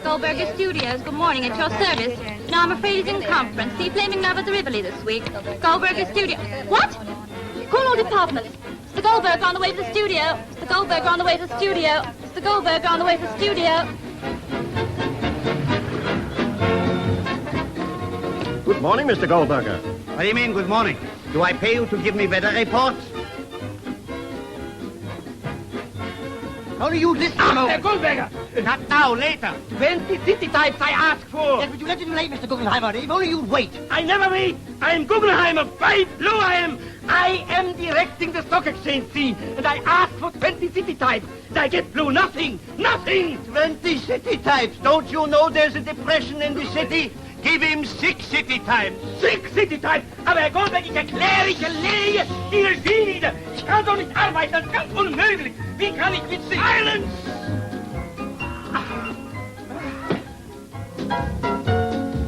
Goldberger Studios, good morning, at your service. No, I'm afraid he's in conference. See Flaming Love at the Rivoli this week. Goldberger Studio. What? Call all departments. Mr. Goldberger on the way to the studio. Mr. Goldberger on the way to the studio. Mr. Goldberger on the way to the studio. Good morning, Mr. Goldberger. What do you mean, good morning? Do I pay you to give me weather reports? How do you listen? Herr Goldberger! Not now, later. 20 city types I asked for. Yes, but you let him late, Mr. Guggenheimer. If only you'd wait. I never wait. I am Guggenheimer. 5 blue I am. I am directing the stock exchange scene, and I asked for 20 city types. And I get blue nothing. Nothing. 20 city types. Don't you know there's a depression in the city? Give him 6 city types. 6 city types. Aber Herr Goldberger, ich erkläre, Ihre Sie nieder. Ich kann doch nicht arbeiten, das ist ganz unmöglich. Wie kann ich mit Silence?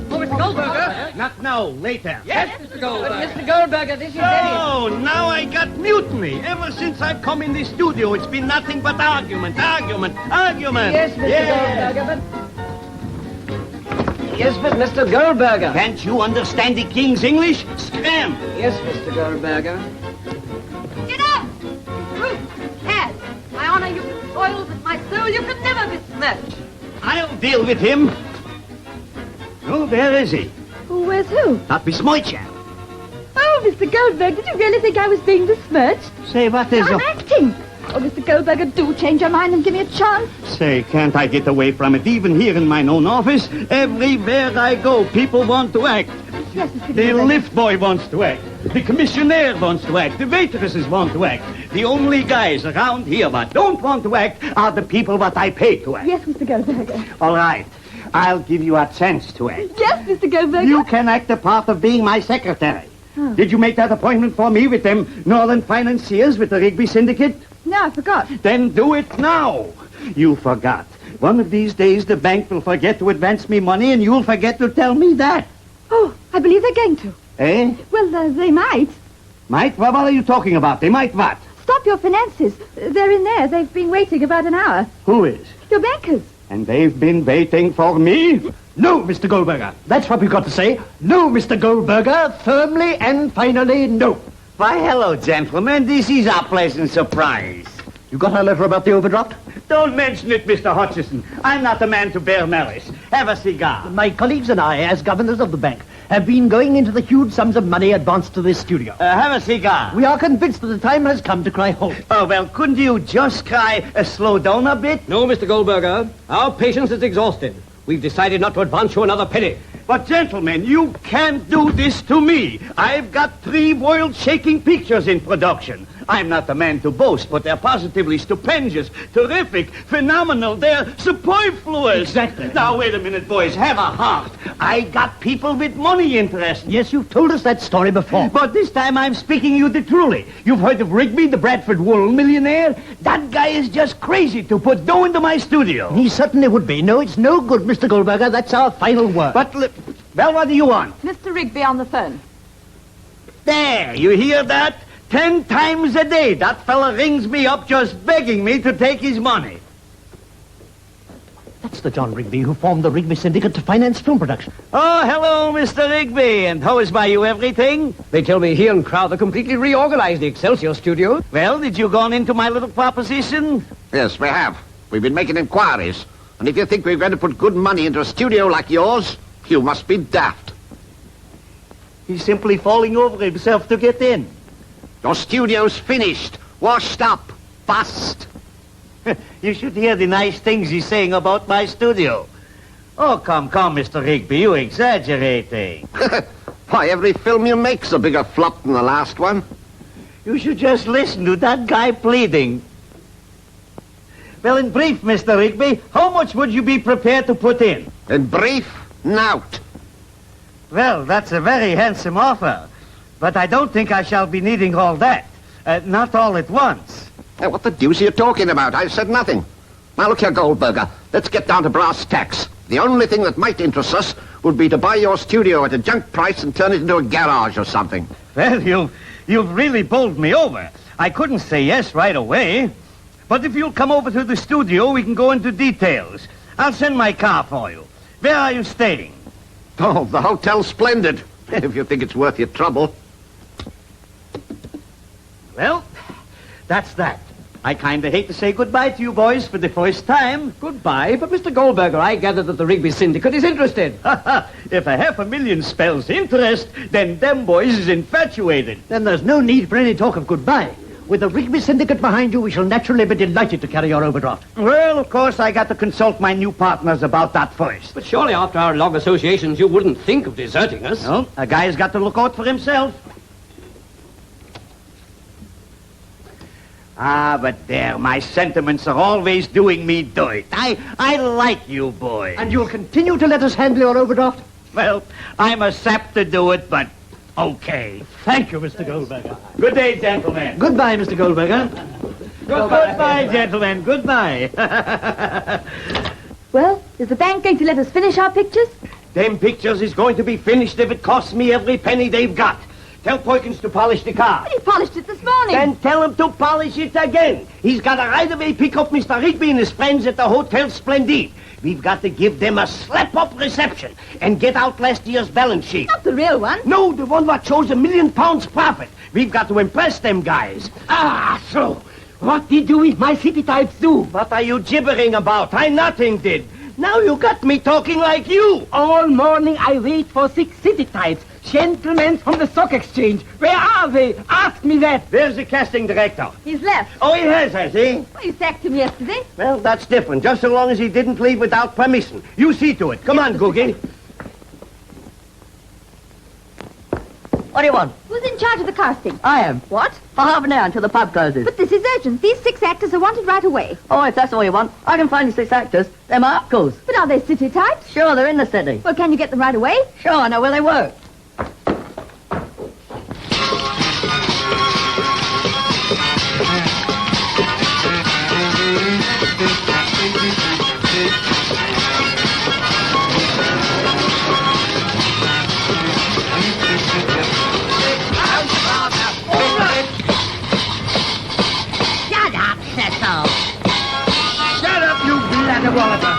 Oh, Mr. Goldberger. Not now, later. Yes, Mr. Goldberger. Mr. Goldberger, this is Enid. Oh, now I got mutiny. Ever since I've come in the studio, it's been nothing but argument. Yes, Mr. Goldberger, but... Yes, but Mr. Goldberger. Can't you understand the king's English? Scram! Yes, Mr. Goldberger. Get up! Ruth, Ted, my honor, you can spoil, but my soul, you can never besmirch. I'll deal with him. Oh, where is he? Oh, where's who? Not besmircher. Oh, Mr. Goldberger, did you really think I was being besmirched? Say, what is... I'm acting. Oh, Mr. Goldberger, do change your mind and give me a chance. Say, can't I get away from it? Even here in my own office, everywhere I go, people want to act. Yes, Mr. The Goldberger. lift boy wants to act. The commissionaire wants to act. The waitresses want to act. The only guys around here that don't want to act are the people that I pay to act. Yes, Mr. Goldberger. All right. I'll give you a chance to act. Yes, Mr. Goldberger. You can act the part of being my secretary. Oh. Did you make that appointment for me with them Northern financiers with the Rigby syndicate? No, I forgot. Then do it now. You forgot. One of these days the bank will forget to advance me money and you'll forget to tell me that. Oh, I believe they're going to. Eh? Well, they might. Might? What are you talking about? They might what? Stop your finances. They're in there. They've been waiting about an hour. Who is? Your bankers. And they've been waiting for me? No, Mr. Goldberger. That's what we've got to say. No, Mr. Goldberger. Firmly and finally, no. Why, hello, gentlemen. This is a pleasant surprise. You got our letter about the overdraft? Don't mention it, Mr. Hutchison. I'm not the man to bear malice. Have a cigar. My colleagues and I, as governors of the bank, have been going into the huge sums of money advanced to this studio. Have a cigar. We are convinced that the time has come to cry halt. Oh, well, couldn't you just slow down a bit? No, Mr. Goldberger. Our patience is exhausted. We've decided not to advance you another penny. But, gentlemen, you can't do this to me. I've got 3 world-shaking pictures in production. I'm not the man to boast, but they're positively stupendous, terrific, phenomenal. They're superfluous. Exactly. Now, wait a minute, boys. Have a heart. I got people with money interested. Yes, you've told us that story before. But this time I'm speaking you the truly. You've heard of Rigby, the Bradford wool millionaire? That guy is just crazy to put dough into my studio. He certainly would be. No, it's no good, Mr. Goldberger. That's our final word. But, well, what do you want? Mr. Rigby on the phone. There, you hear that? 10 times a day, that fella rings me up just begging me to take his money. That's the John Rigby who formed the Rigby Syndicate to finance film production. Oh, hello, Mr. Rigby. And how is by you everything? They tell me he and Crowther completely reorganized the Excelsior studio. Well, did you go into my little proposition? Yes, we have. We've been making inquiries. And if you think we're going to put good money into a studio like yours, you must be daft. He's simply falling over himself to get in. Your studio's finished, washed up, bust. You should hear the nice things he's saying about my studio. Oh, come, Mr. Rigby, you're exaggerating. Why, every film you make's a bigger flop than the last one. You should just listen to that guy pleading. Well, in brief, Mr. Rigby, how much would you be prepared to put in? In brief, Naught. Well, that's a very handsome offer. But I don't think I shall be needing all that. Not all at once. Hey, what the deuce are you talking about? I've said nothing. Now, look here, Goldberger. Let's get down to brass tacks. The only thing that might interest us would be to buy your studio at a junk price and turn it into a garage or something. Well, you've really bowled me over. I couldn't say yes right away. But if you'll come over to the studio, we can go into details. I'll send my car for you. Where are you staying? Oh, the Hotel Splendid, if you think it's worth your trouble. Well, that's that. I kind of hate to say goodbye to you boys for the first time. Goodbye, but Mr. Goldberger, I gather that the Rigby Syndicate is interested. If 500,000 spells interest, then them boys is infatuated. Then there's no need for any talk of goodbye. With the Rigby Syndicate behind you, we shall naturally be delighted to carry your overdraft. Well, of course, I got to consult my new partners about that first. But surely after our long associations, you wouldn't think of deserting us. No, a guy's got to look out for himself. Ah, but there, my sentiments are always doing me dirt. I like you boys. And you'll continue to let us handle your overdraft? Well, I'm a sap to do it, but okay. Thank you, Mr. Goldberger. Good day, gentlemen. Goodbye, Mr. Goldberger. Goodbye, gentlemen. Goodbye. Well, is the bank going to let us finish our pictures? Them pictures is going to be finished if it costs me every penny they've got. Tell Perkins to polish the car. But he polished it this morning. Then tell him to polish it again. He's got to right away pick up Mr. Rigby and his friends at the Hotel Splendid. We've got to give them a slap-up reception and get out last year's balance sheet. Not the real one. No, the one that shows £1 million profit. We've got to impress them guys. Ah, so, what did you with my city types do? What are you gibbering about? I nothing did. Now you got me talking like you. All morning I wait for 6 city types. Gentlemen from the stock exchange. Where are they? Ask me that. There's the casting director. He's left. Oh, he has he? Well, you sacked him yesterday. Well, that's different, just so long as he didn't leave without permission. You see to it. Come on, Googie. What do you want? Who's in charge of the casting? I am. What? For half an hour until the pub closes. But this is urgent. These 6 actors are wanted right away. Oh, if that's all you want, I can find you 6 actors. They're my uncles. But are they city types? Sure, they're in the city. Well, can you get them right away? Sure, I know where they work. Shut up, Cecil. Shut up, you bladderwallater.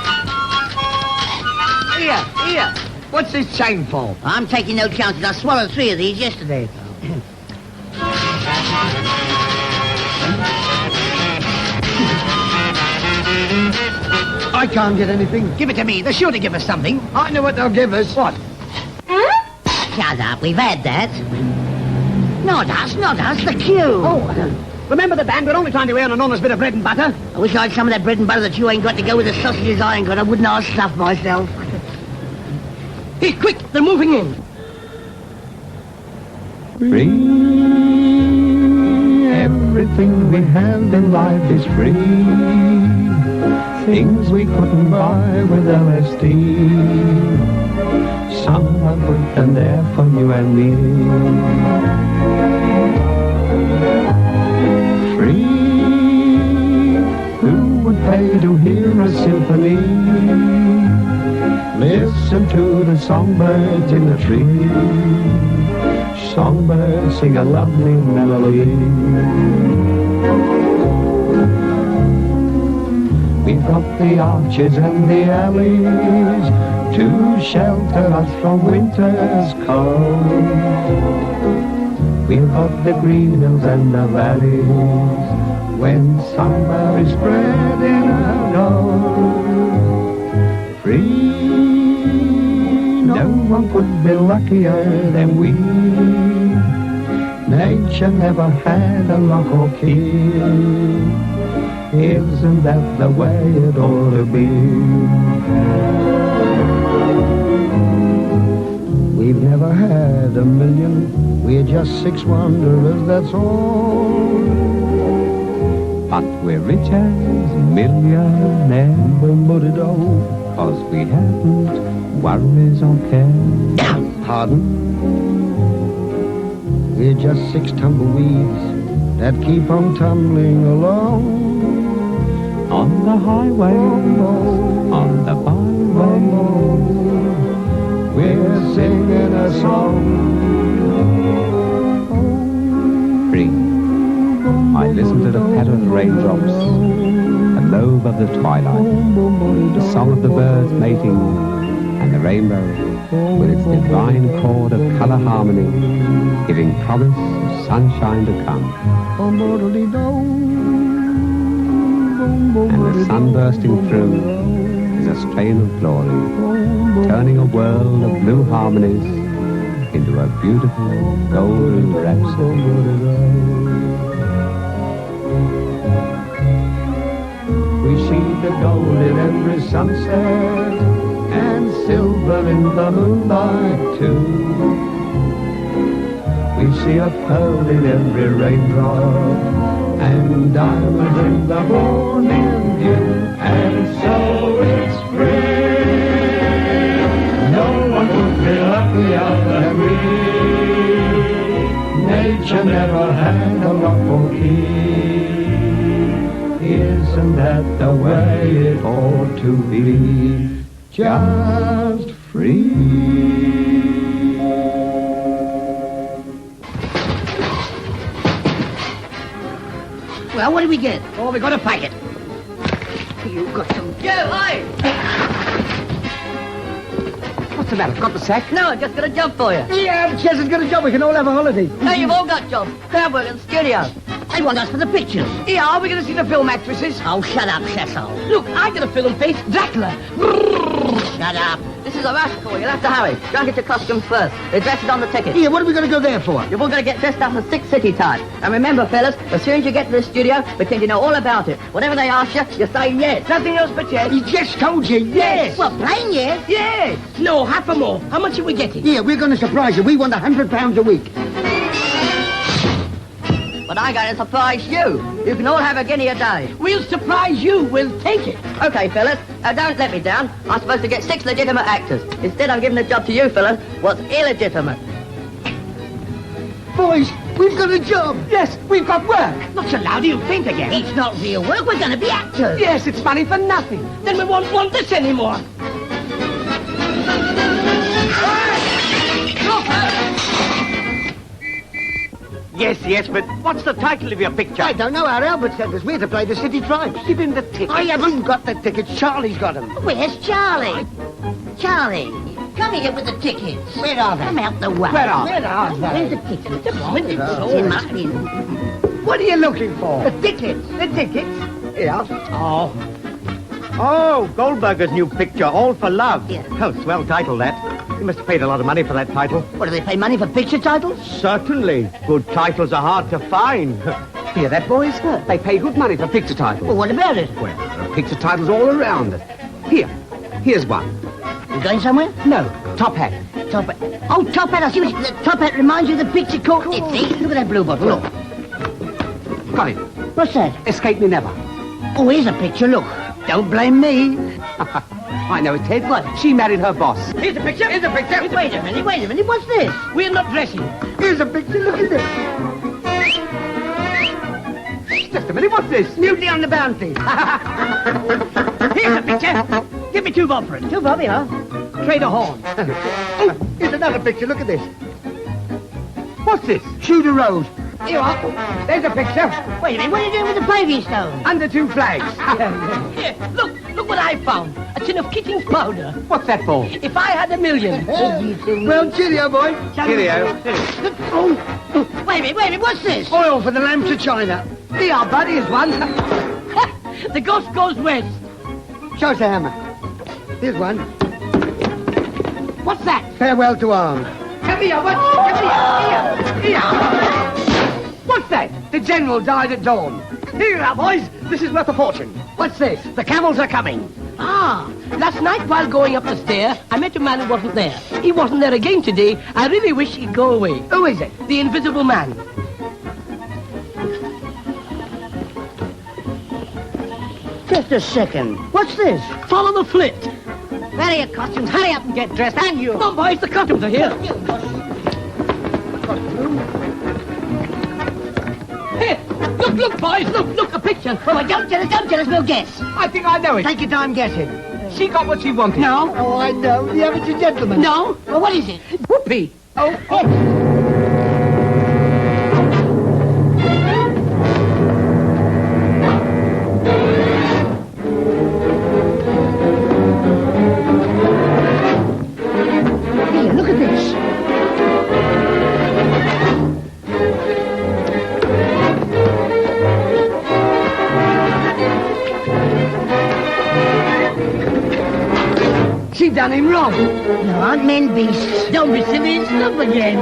Here. What's this chain for? I'm taking no chances. I swallowed 3 of these yesterday. I can't get anything. Give it to me. They're sure to give us something. I know what they'll give us. What? Shut up. We've had that. Not us. The queue. Oh, remember the band? We're only trying to earn an honest bit of bread and butter. I wish I had some of that bread and butter that you ain't got to go with the sausages I ain't got. I wouldn't have stuffed myself. Hey, quick, they're moving in. Free. Everything we have in life is free. Things we couldn't buy with LSD. Someone put them there for you and me. Free. Who would pay to hear a symphony? Listen to the songbirds in the tree. Songbirds sing a lovely melody. We've got the arches and the alleys to shelter us from winter's cold. We've got the green hills and the valleys when summer is spreading out. Free. No one could be luckier than we. Nature never had a lock or key. Isn't that the way it ought to be? We've never had a million. We're just 6 wanderers, that's all. But we're rich as millionaires. Cause we haven't worries or care. Pardon? We're just 6 tumbleweeds that keep on tumbling along. On the highway, on the byway, we're singing a song. Free. I listen to the patter of the raindrops, the lobe of the twilight, the song of the birds mating, and the rainbow with its divine chord of colour harmony, giving promise of sunshine to come. And the sun bursting through is a strain of glory, turning a world of blue harmonies into a beautiful golden rhapsody. We see the gold in every sunset and silver in the moonlight too. We see a pearl in every raindrop and diamonds in the morning dew. And so it's spring. No one could be luckier than we. Nature never had a lock or key. Isn't that the way it ought to be? Just free. Well, what did we get? Oh, we got a packet. You got some... Yeah, hi. What's the matter? Got the sack? No, I just got a job for you. Yeah, Chess has got a job. We can all have a holiday. No, you've all got jobs. Crowd work in the studio. They want us for the pictures. Yeah, are we going to see the film actresses? Oh, shut up, Cecil. Look, I got a film face, Dracula. Shut up. This is a rush call. You'll have to hurry. Go and get your costumes first. The address is on the ticket. Yeah, what are we going to go there for? You're all going to get dressed up in 6 city type. And remember, fellas, as soon as you get to the studio, pretend you know all about it. Whatever they ask you, you say yes. Nothing else but yes. He just told you yes. Well, plain yes. Yes. No, half a more. How much are we getting? Yeah, we're going to surprise you. We want £100 a week. But I'm going to surprise you. You can all have a guinea a day. We'll surprise you. We'll take it. Okay, fellas, don't let me down. I'm supposed to get 6 legitimate actors. Instead, I'm giving the job to you, fellas. What's illegitimate? Boys, we've got a job. Yes, we've got work. Not so loud, you'll faint again. It's not real work. We're going to be actors. Yes, it's money for nothing. Then we won't want this anymore. Yes, but what's the title of your picture? I don't know. Our Albert sent us. We're to play the City Tribes. Give him the ticket. I haven't got the tickets. Charlie's got them. Where's Charlie? Charlie, come here with the tickets. Where are they? Come out the way. Where are Where's the tickets? What are you looking for? The tickets. The tickets? Yeah. Oh, Goldberger's new picture, All for Love. Yeah. Oh, swell title, that. He must have paid a lot of money for that title. What, do they pay money for picture titles? Certainly. Good titles are hard to find. Hear that, boys? They pay good money for picture titles. Well, what about it? Well, there are picture titles all around. Here's one. You going somewhere? No, Top hat. Top hat. Oh, top hat. I see what the top hat reminds you of the picture called... See? Look at that blue bottle. Look. Got it. What's that? Escape me never. Oh, here's a picture. Look. Don't blame me. I know it, Ted. What? She married her boss. Here's a picture. Here's a picture. Wait a minute. What's this? We're not dressing. Here's a picture. Look at this. Just a minute, what's this? Mutiny on the Bounty. Here's a picture. Give me 2 bob for it. 2 bob, huh? Trade a horn. Oh, here's another picture. Look at this. What's this? Shoot a road. Here you are. There's a picture. Wait a minute. What are you doing with the paving stone? Under 2 flags. Here, look what I found. A tin of Kitching's powder. What's that for? If I had $1 million. Well, cheerio, boy. Cheerio. Oh, wait a minute. What's this? Oil for the lamps of China. Here, buddy, here's one. The ghost goes west. Show us the hammer. Here's one. What's that? Farewell to arms. Come here, what? Come here. What's that? The general died at dawn. Here you are, boys. This is worth a fortune. What's this? The camels are coming. Ah, last night while going up the stair, I met a man who wasn't there. He wasn't there again today. I really wish he'd go away. Who is it? The Invisible Man. Just a second. What's this? Follow the flit. Where are your costumes? Hurry up and get dressed, and you. Come on, boys, the costumes are here. Here, look, boys, look, a picture. Oh, don't tell us, we'll guess. I think I know it. Take your time guessing. She got what she wanted. No. Oh, I know. The average gentleman. No. Well, what is it? Whoopee. Oh. Here, look at this. She done him wrong. No, aren't men beasts? Don't be silly, it's love again.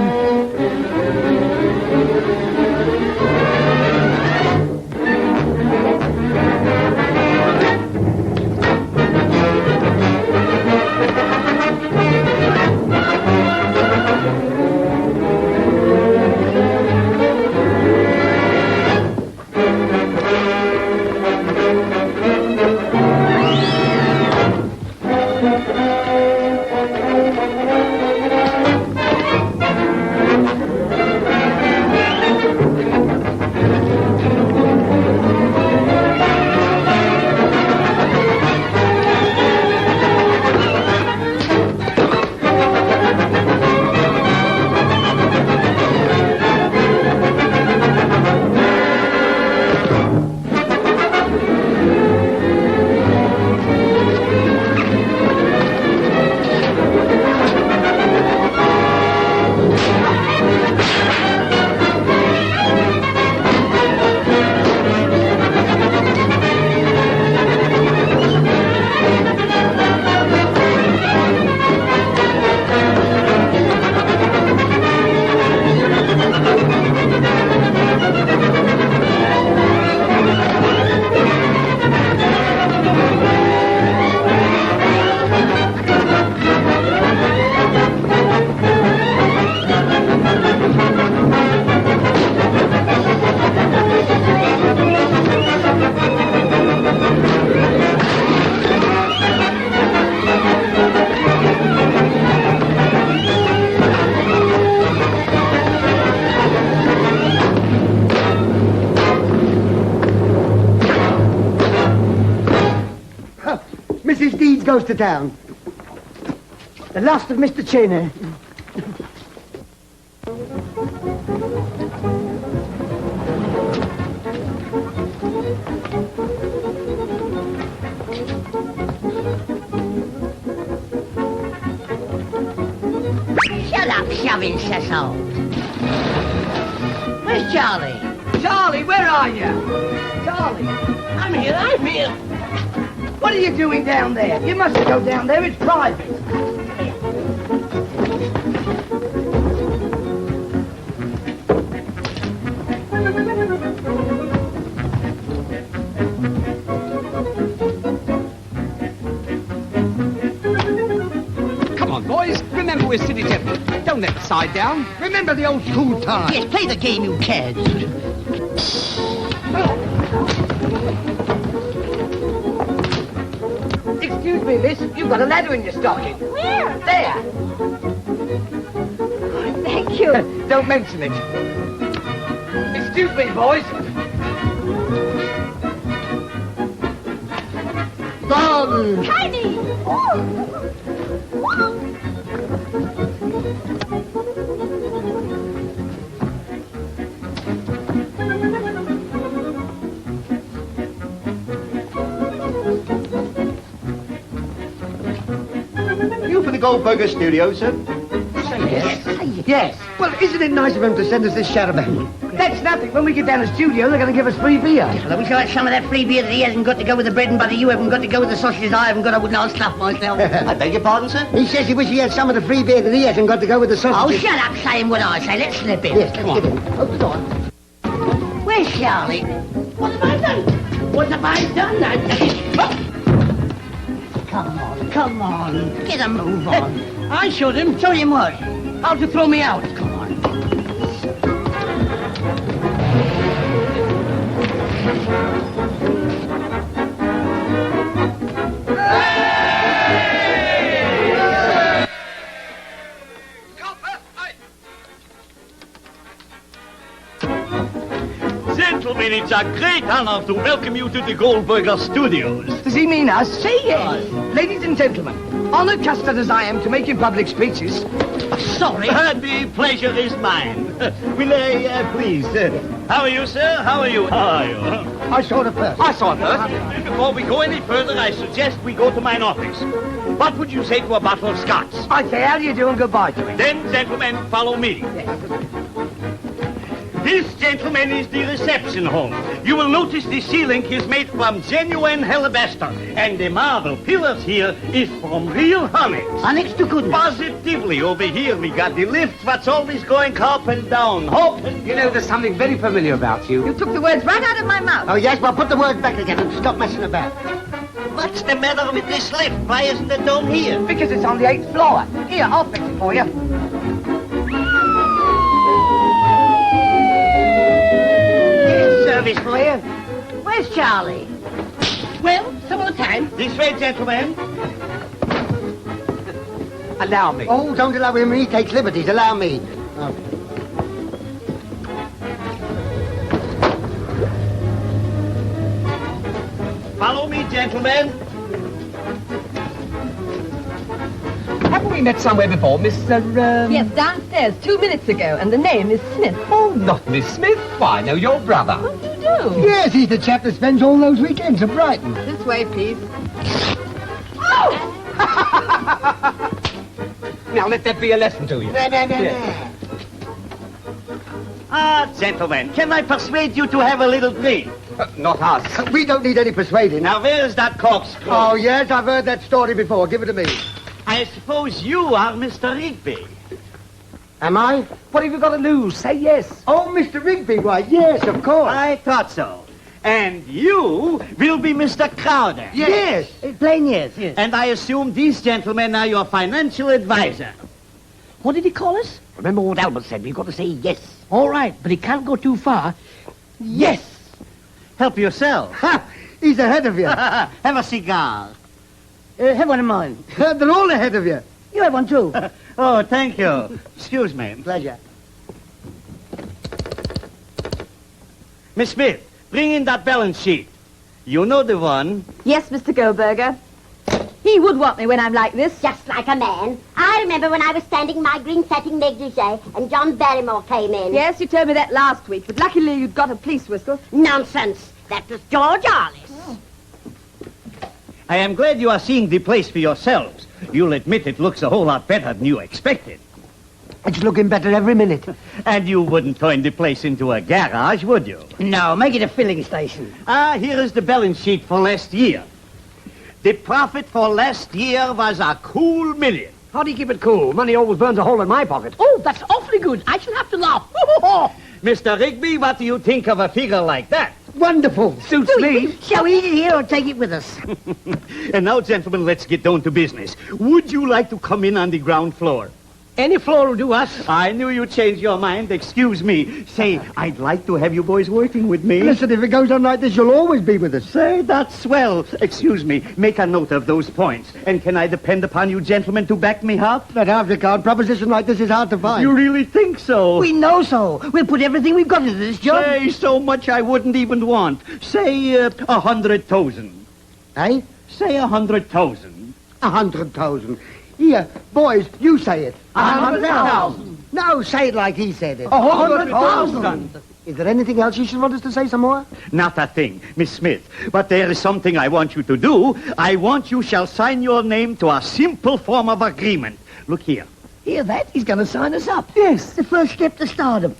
Mrs. Deeds goes to town. The last of Mr. Cheney. Shut up, shoving Cecil. Where's Charlie? Charlie, where are you? Charlie, I'm here. What are you doing down there? You mustn't go down there, it's private. Come on, boys. We're we're city gentlemen. Don't let the side down. Remember the old school time. Yes, play the game, you cads. Excuse me, miss. You've got a ladder in your stocking. Where? There. Thank you. Don't mention it. Excuse me, boys. Gone. Tiny! Oh. You for the Goldberger studio, sir? Yes. Well, isn't it nice of him to send us this shatterbang? That's nothing. When we get down to the studio, they're going to give us free beer. Well, I wish I had some of that free beer that he hasn't got to go with the bread and butter. You haven't got to go with the sausages. I haven't got. I wouldn't all stuff myself. I beg your pardon, sir? He says he wishes he had some of the free beer that he hasn't got to go with the Oh, sausages. shut up saying what I say. Let's slip in. Yes, let's get in. Oh, go on. Where's Charlie? What have I done? What have I done? Come on. Get a move on. I showed him. Showed him what? How to throw me out. Come on. Gentlemen, it's a great honor to welcome you to the Goldberger studios. Does he mean us? Say yes. Ladies and gentlemen, honored custard as I am to make in public speeches. Sorry. The pleasure is mine. Will I, please? How are you, sir? How are you? I saw the first. I saw it first. Before we go any further, I suggest we go to mine office. What would you say to a bottle of scotch? I say, how do you do and goodbye to him. Then, gentlemen, follow me. This, gentlemen, is the reception hall. You will notice the ceiling is made from genuine alabaster, and the marble pillars here is from real onyx. Onyx to goodness. Positively, over here we got the lift what's always going up and down, up and You know, there's something very familiar about you. You took the words right out of my mouth. Oh, yes, well, put the word back again and stop messing about. What's the matter with this lift? Why isn't it down here? Because it's on the 8th floor. Here, I'll fix it for you. Service for you. Where's Charlie? Well, some other time. This way, gentlemen. Allow me. Oh, don't allow him. He takes liberties. Allow me. Oh. Follow me, gentlemen. Haven't we met somewhere before, Mr. Yes, downstairs 2 minutes ago, and the name is Smith. Oh, not Miss Smith. Why, I know your brother. What do you do? Yes, he's the chap that spends all those weekends at Brighton. This way, please. Now, let that be a lesson to you. Ah, gentlemen, can I persuade you to have a little drink? Not us. We don't need any persuading. Now, where's that corkscrew? Oh, yes, I've heard that story before. Give it to me. I suppose you are Mr. Rigby. Am I? What have you got to lose? Say yes. Oh, Mr. Rigby, why, yes, of course. I thought so. And you will be Mr. Crowder. Yes. Plain yes, yes. And I assume these gentlemen are your financial advisor. What did he call us? Remember what Albert said. We've got to say yes. All right, but he can't go too far. Yes. Help yourself. Ha! He's ahead of you. Have a cigar. Have one of mine. They're all ahead of you. You have one too. Oh, thank you. Excuse me. Pleasure. Miss Smith, bring in that balance sheet. You know the one. Yes, Mr. Goldberger. He would want me when I'm like this. Just like a man. I remember when I was standing in my green satin negligee and John Barrymore came in. Yes, you told me that last week, but luckily you'd got a police whistle. Nonsense. That was George Arliss. Oh. I am glad you are seeing the place for yourselves. You'll admit it looks a whole lot better than you expected. It's looking better every minute. And you wouldn't turn the place into a garage, would you? No, make it a filling station. Ah, here is the balance sheet for last year. The profit for last year was a cool $1 million. How do you keep it cool? Money always burns a hole in my pocket. Oh, that's awfully good. I shall have to laugh. Mr. Rigby, what do you think of a figure like that? Wonderful. Suits me. Shall we eat it here or take it with us? And now, gentlemen, let's get down to business. Would you like to come in on the ground floor? Any floor will do us. I knew you'd change your mind. Excuse me. Say, I'd like to have you boys working with me. Listen, if it goes on like this, you'll always be with us. Say, that's swell. Excuse me. Make a note of those points. And can I depend upon you gentlemen to back me up? That half-the-card proposition like this is hard to find. You really think so? We know so. We'll put everything we've got into this job. Say, so much I wouldn't even want. Say, 100,000. Eh? Say 100,000. 100,000. Here, boys, you say it. 100,000. No, say it like he said it. 100,000. Is there anything else you should want us to say some more? Not a thing, Miss Smith. But there is something I want you to do. I want you shall sign your name to a simple form of agreement. Look here. Hear that? He's going to sign us up. Yes, the first step to stardom.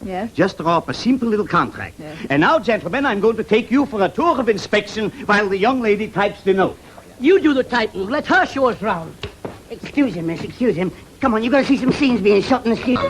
Yes? Just draw up a simple little contract. Yes. And now, gentlemen, I'm going to take you for a tour of inspection while the young lady types the note. You do the typing. Let her show us round. Excuse him, miss, excuse him. Come on, you've got to see some scenes being shot in the studio.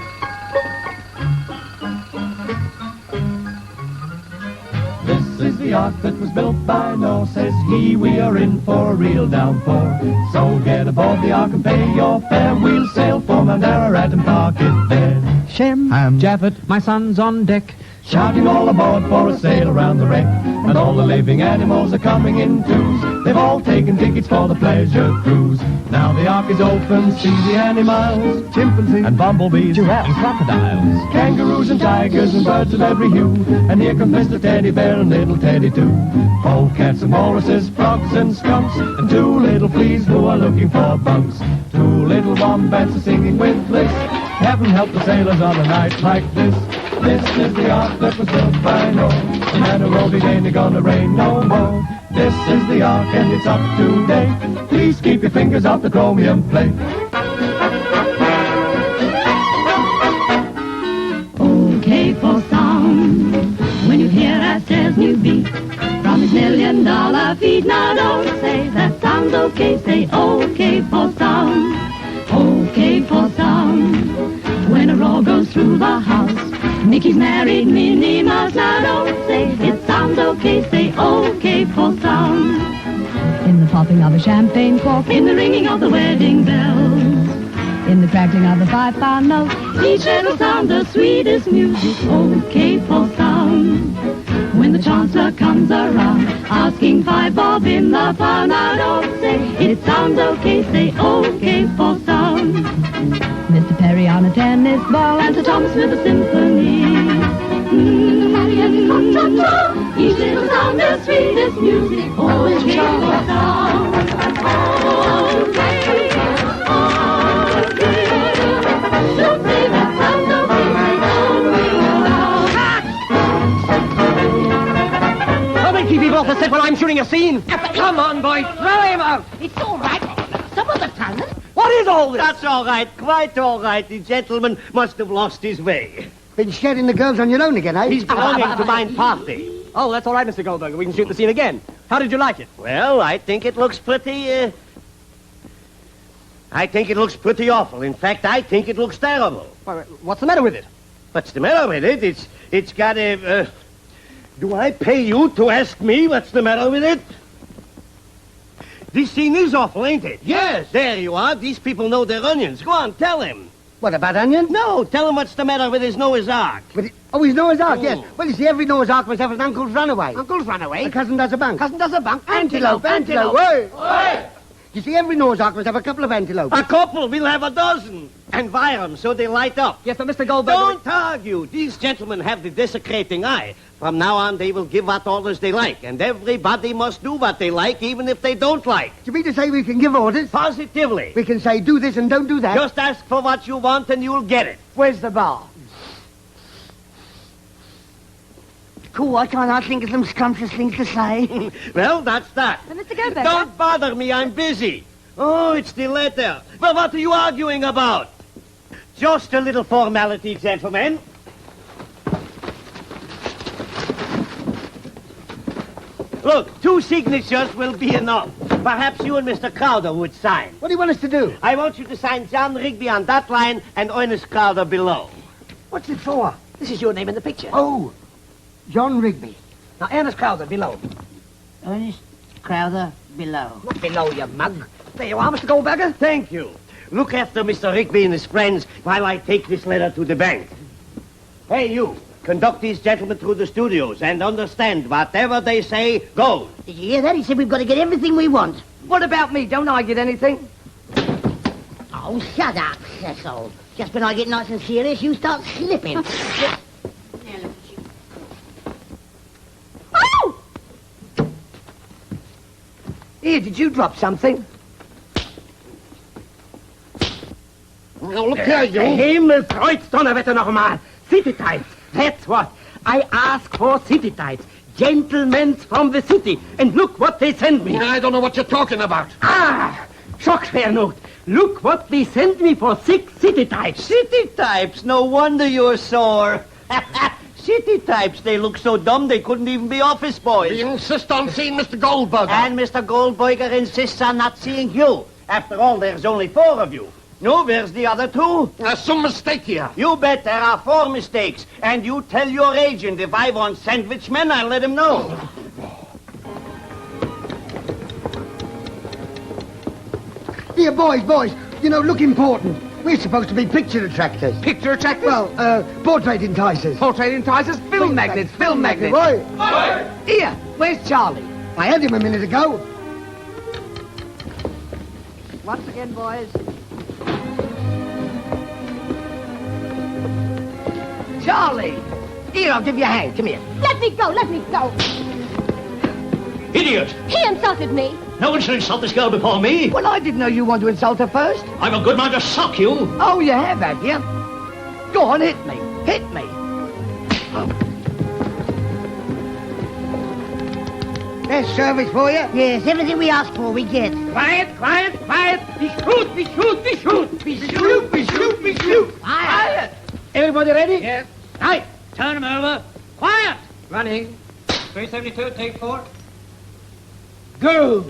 This is the ark that was built by Noah, says he. We are in for a real downpour. So get aboard the ark and pay your fare. We'll sail for Mount Ararat and park it there. Shem, Ham, Japheth, my son's on deck. shouting all aboard for a sail around the wreck. And all the living animals are coming in twos. They've all taken tickets for the pleasure cruise. Now the ark is open, see the animals, chimpanzees and bumblebees, Giraffes and crocodiles, kangaroos and tigers and birds of every hue. And here comes Mr. Teddy Bear and little Teddy too. Polecats and walruses, frogs and skunks, and two little fleas who are looking for bunks. Two little wombats are singing with bliss. Heaven help the sailors on a night like this. This is the ark that was built by Noah. The manna won't again, you're gonna rain no more. This is the ark and it's up to date. Please keep your fingers off the chromium plate. Okay for sound when you hear Astair's new beat from his $1 million feet. Now don't say that sounds okay, say okay for sound. Okay for sound when a roar goes through the house. Mickey's married Minnie Mouse. Now don't say it sounds okay, say okay for sound. In the popping of a champagne cork, In the ringing of the wedding bells, in the crackling of a 5-pound note, each little sound the sweetest music. Okay for sound when the chancellor comes around asking 5 bob in the pound. Now don't say it sounds okay, say okay for sound. Mr. Perry on a tennis ball, And Sir Thomas with a symphony. Each little sound the sweetest music. Okay for sound. Okay, okay. Don't say that sounds okay, say Don't keep him off the set when I'm shooting a scene. Come on, boys, throw him out. It's all right. Some of the talent. What is all this? That's all right, quite all right. The gentleman must have lost his way. Been shedding the girls on your own again, eh? He's belonging to my party. Oh, that's all right, Mr. Goldberger. We can shoot the scene again. How did you like it? Well, I think it looks pretty, I think it looks pretty awful. In fact, I think it looks terrible. What's the matter with it? What's the matter with it? It's got a, do I pay you to ask me what's the matter with it? This scene is awful, ain't it? Yes. There you are. These people know their onions. Go on, tell him. What, about onion? No, tell him what's the matter with his Noah's Ark. His Noah's Ark, yes. Well, you see, every Noah's Ark must have an uncle's runaway. Uncle's run away. A cousin does a bunk. Cousin does a bunk. Antelope. Hey! You see, every Noah's Ark must have a couple of antelopes. A couple, we'll have a dozen. And wire them so they light up. Yes, but Mr. Goldberger... Don't argue. These gentlemen have the desecrating eye. From now on, they will give what orders they like. And everybody must do what they like, even if they don't like. Do you mean to say we can give orders? Positively. We can say, do this and don't do that? Just ask for what you want and you'll get it. Where's the bar? Cool, I can't think of some scrumptious things to say. Well, that's that. Mr. Goldberger. Don't bother me, I'm busy. Oh, it's the letter. Well, what are you arguing about? Just a little formality, gentlemen. Look, 2 signatures will be enough. Perhaps you and Mr. Crowder would sign. What do you want us to do? I want you to sign John Rigby on that line and Ernest Crowder below. What's it for? This is your name in the picture. Oh, John Rigby. Now, Ernest Crowder, below. Ernest Crowder below. Not below, you mug. There you are, Mr. Goldberger. Thank you. look after Mr. Rigby and his friends while I take this letter to the bank. Hey, you. Conduct these gentlemen through the studios and understand whatever they say goes. Did you hear that? He said we've got to get everything we want. What about me? Don't I get anything? Oh, shut up, Cecil. Just when I get nice and serious, you start slipping. Oh! Here, did you drop something? Now, look here, you. Himmelkreuz, Donnerwetter noch einmal. City types. That's what. I ask for city types. Gentlemen from the city. And look what they send me. I don't know what you're talking about. Ah! Schockschwernot. Look what they sent me for 6 city types. City types? No wonder you're sore. City types, they look so dumb they couldn't even be office boys. We insist on seeing Mr. Goldberger. And Mr. Goldberger insists on not seeing you. After all, there's only 4 of you. No, where's the other 2? There's some mistake here. You bet there are 4 mistakes. And you tell your agent if I want sandwich men, I'll let him know. Here, boys, you know, look important. We're supposed to be picture attractors. Picture attractors? Well, portrait enticers. Portrait enticers? Film magnets. Right. Here, where's Charlie? I had him a minute ago. Once again, boys. Charlie! Here, I'll give you a hand. Come here. Let me go. Idiot! He insulted me. No one should insult this girl before me. Well, I didn't know you wanted to insult her first. I'm a good man to sock you. Oh, you have you? Go on, hit me. Hit me. There's service for you. Yes, everything we ask for, we get. Quiet. We shoot. Quiet. Everybody ready? Yes. Right. Turn him over. Quiet! Running. 372, take 4. Go.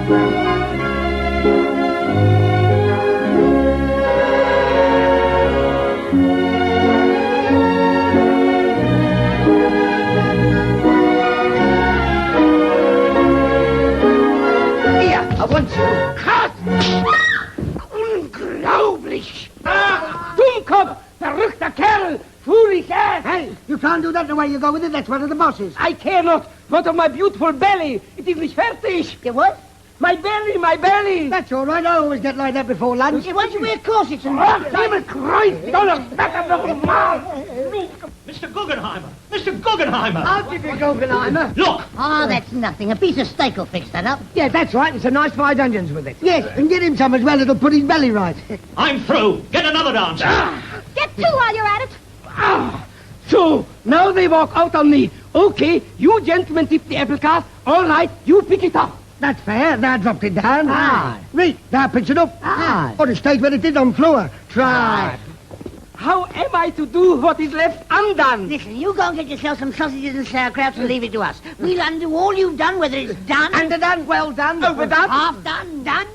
I want you cut! Unglaublich! Dummkopf! Verrückter Kerl! Foolish ass! Hey, you can't do that the way you go with it. That's one of the bosses. I care not. What of my beautiful belly? It is nicht fertig. Your what? My belly, my belly! That's all right. I always get like that before lunch. Why don't you wear corsets and... Himmel Christ! Don't back up the mouth! Mr. Guggenheimer! Mr. Guggenheimer! I'll give you Guggenheimer. Look! Oh, that's nothing. A piece of steak will fix that up. Yeah, that's right. It's a nice fried onions with it. Yes, and get him some as well. It'll put his belly right. I'm through. Get another dancer. Get two while you're at it. So, now they walk out on me. Okay, you gentlemen tip the apple cart. All right, you pick it up. That's fair. Now dropped it down. Aye. Read. Now pitch it up. Aye. Or it stays where it did on floor. Try. How am I to do what is left undone? Listen, you go and get yourself some sausages and sauerkrauts and leave it to us. We'll undo all you've done, whether it's done... Underdone, well done, overdone. Half done, done.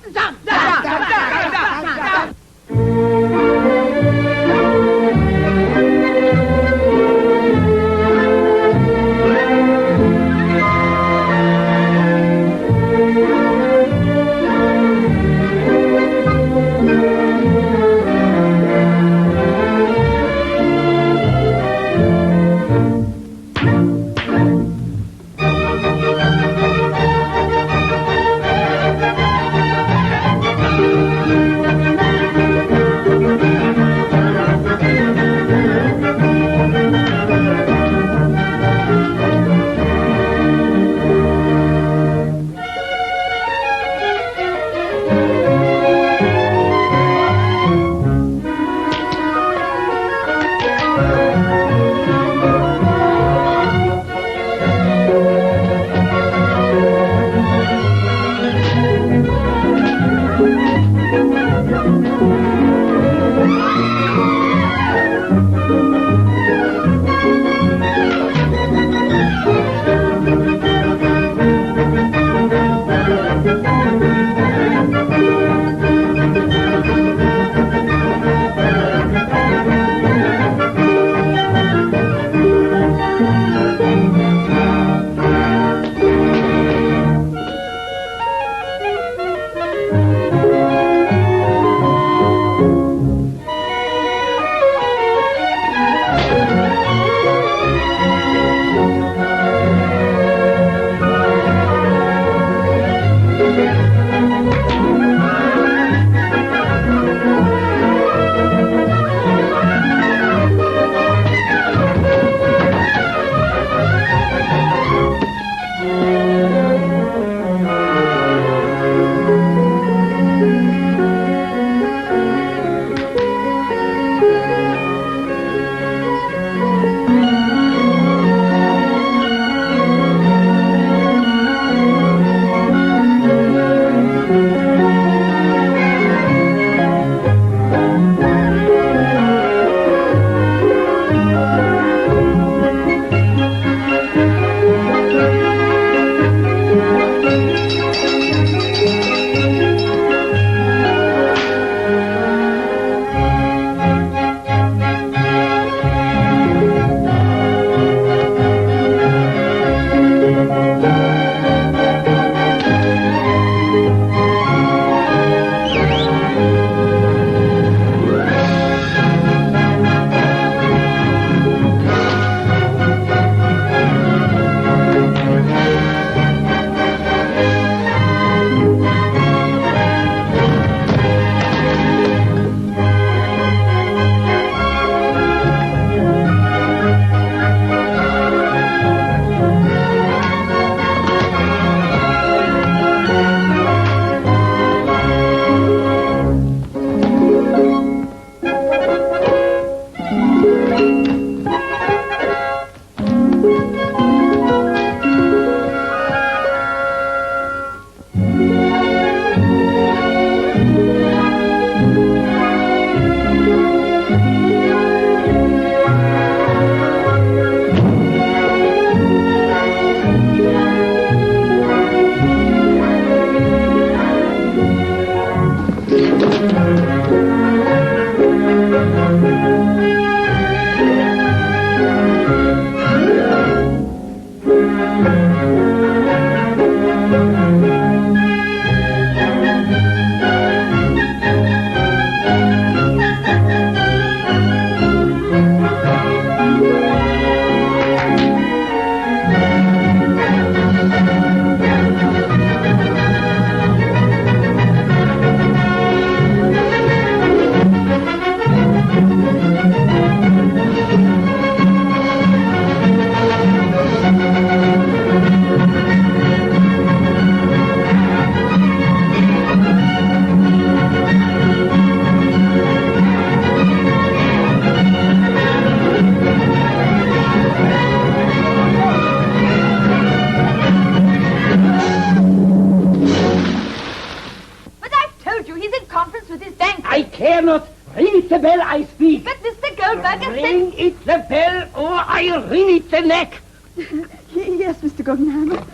care not. Ring it the bell, I speak. But Mr. Goldberger Ring it the bell, or I ring it the neck. Yes, Mr. Guggenheimer.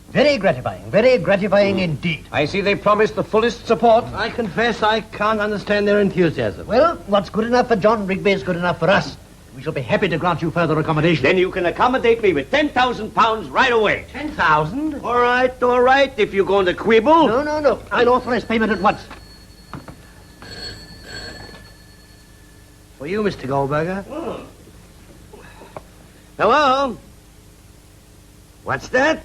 Very gratifying indeed. I see they promised the fullest support. I confess I can't understand their enthusiasm. Well, what's good enough for John Rigby is good enough for us. We shall be happy to grant you further accommodation. Then you can accommodate me with £10,000 right away. 10,000? All right, if you're going to quibble. No. I'll authorize payment at once. For you, Mr. Goldberger. Oh. Hello? What's that?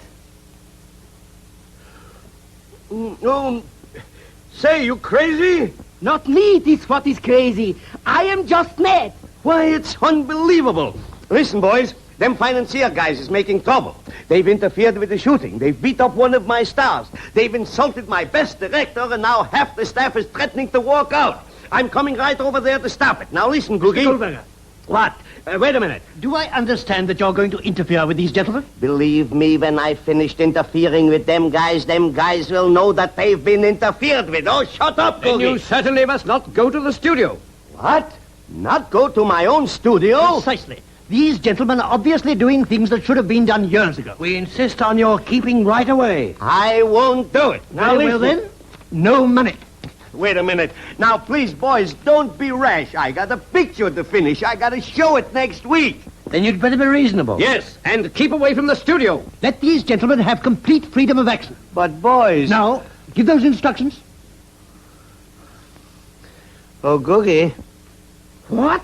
Say, you crazy? Not me, this what is crazy. I am just mad. Why, it's unbelievable. Listen, boys, them financier guys is making trouble. They've interfered with the shooting. They've beat up one of my stars. They've insulted my best director, and now half the staff is threatening to walk out. I'm coming right over there to stop it. Now listen, Googie. Mr. Goldberger. What? Wait a minute. Do I understand that you're going to interfere with these gentlemen? Believe me, when I've finished interfering with them guys will know that they've been interfered with. Oh, shut up, Googie. Then you certainly must not go to the studio. What? Not go to my own studio? Precisely. These gentlemen are obviously doing things that should have been done years ago. We insist on your keeping right away. I won't do it. Now, well then, no money. Wait a minute. Now, please, boys, don't be rash. I got a picture to finish. I got to show it next week. Then you'd better be reasonable. Yes, and keep away from the studio. Let these gentlemen have complete freedom of action. But, boys... Now, give those instructions. Oh, Googie. What?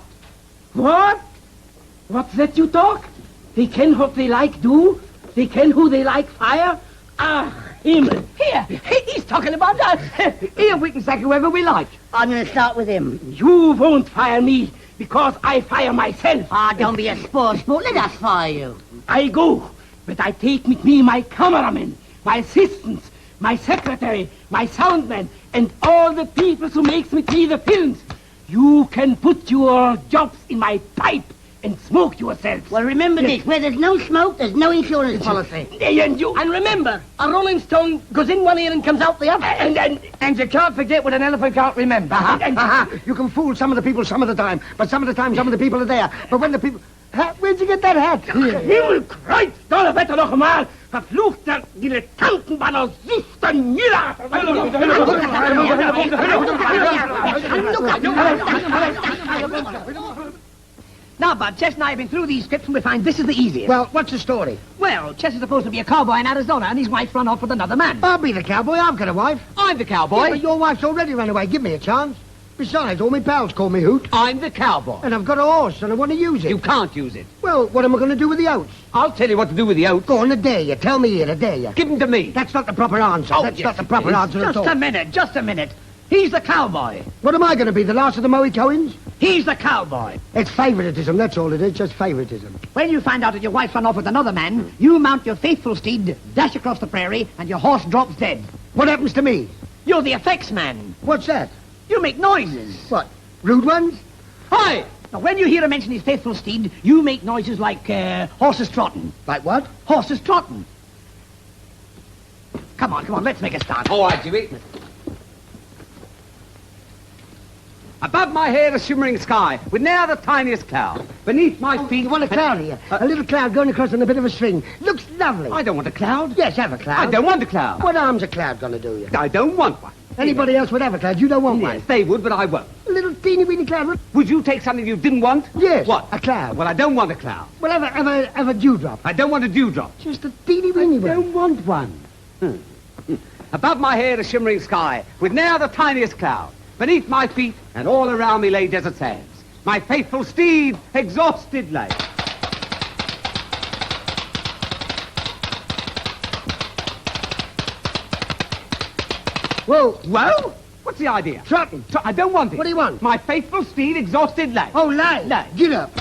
What's that you talk? They can what they like do? They can who they like fire? Ah, Himmel. Here, he's talking about us. Here, we can sack whoever we like. I'm going to start with him. You won't fire me, because I fire myself. Ah, don't be a sport. Let us fire you. I go, but I take with me my cameraman, my assistants, my secretary, my soundman, and all the people who makes with me the films. You can put your jobs in my pipe and smoke yourself. Well, remember this. Where there's no smoke, there's no insurance policy. And remember, a rolling stone goes in one ear and comes out the other. And you can't forget what an elephant can't remember. You can fool some of the people some of the time, but some of the time some of the people are there. But when the people... Where'd you get that hat? Himmelkreuz, Donnerwetter noch einmal! Verfluchter Dilettantenbanner, süßter Nüller! Now, Bud, Chess and I have been through these scripts and we find this is the easiest. Well, what's the story? Well, Chess is supposed to be a cowboy in Arizona and his wife's run off with another man. I'll be the cowboy. I've got a wife. I'm the cowboy. Yeah, but your wife's already run away. Give me a chance. Besides, all my pals call me Hoot. I'm the cowboy. And I've got a horse and I want to use it. You can't use it. Well, what am I going to do with the oats? I'll tell you what to do with the oats. Go on, I dare you. Tell me here, I dare you. Give them to me. That's not the proper answer. Oh, That's yes, not the proper answer at all. Just a minute. He's the cowboy. What am I going to be, the last of the Moe-Cohens? He's the cowboy. It's favoritism, that's all it is, just favoritism. When you find out that your wife's run off with another man, you mount your faithful steed, dash across the prairie, and your horse drops dead. What happens to me? You're the effects man. What's that? You make noises. What, rude ones? Hi! Now, when you hear him mention his faithful steed, you make noises like, horses trotting. Like what? Horses trotting. Come on, let's make a start. All right, Jimmy. Above my head, a shimmering sky, with ne'er the tiniest cloud. Beneath my feet... You want a cloud here? A little cloud going across on a bit of a string. Looks lovely. I don't want a cloud. Yes, have a cloud. I don't want a cloud. What harm's a cloud going to do you? I don't want one. Anybody else would have a cloud. You don't want one. Yes, they would, but I won't. A little teeny-weeny cloud. Would you take something you didn't want? Yes. What? A cloud. Well, I don't want a cloud. Well, have a dewdrop. I don't want a dewdrop. Just a teeny-weeny one. I don't want one. Above my head, a shimmering sky, with ne'er the tiniest cloud. Beneath my feet, and all around me lay desert sands. My faithful steed, exhausted lay. Whoa. Whoa? What's the idea? Trotting. I don't want it. What do you want? My faithful steed, exhausted lay. Oh, lay. Lay. Get up.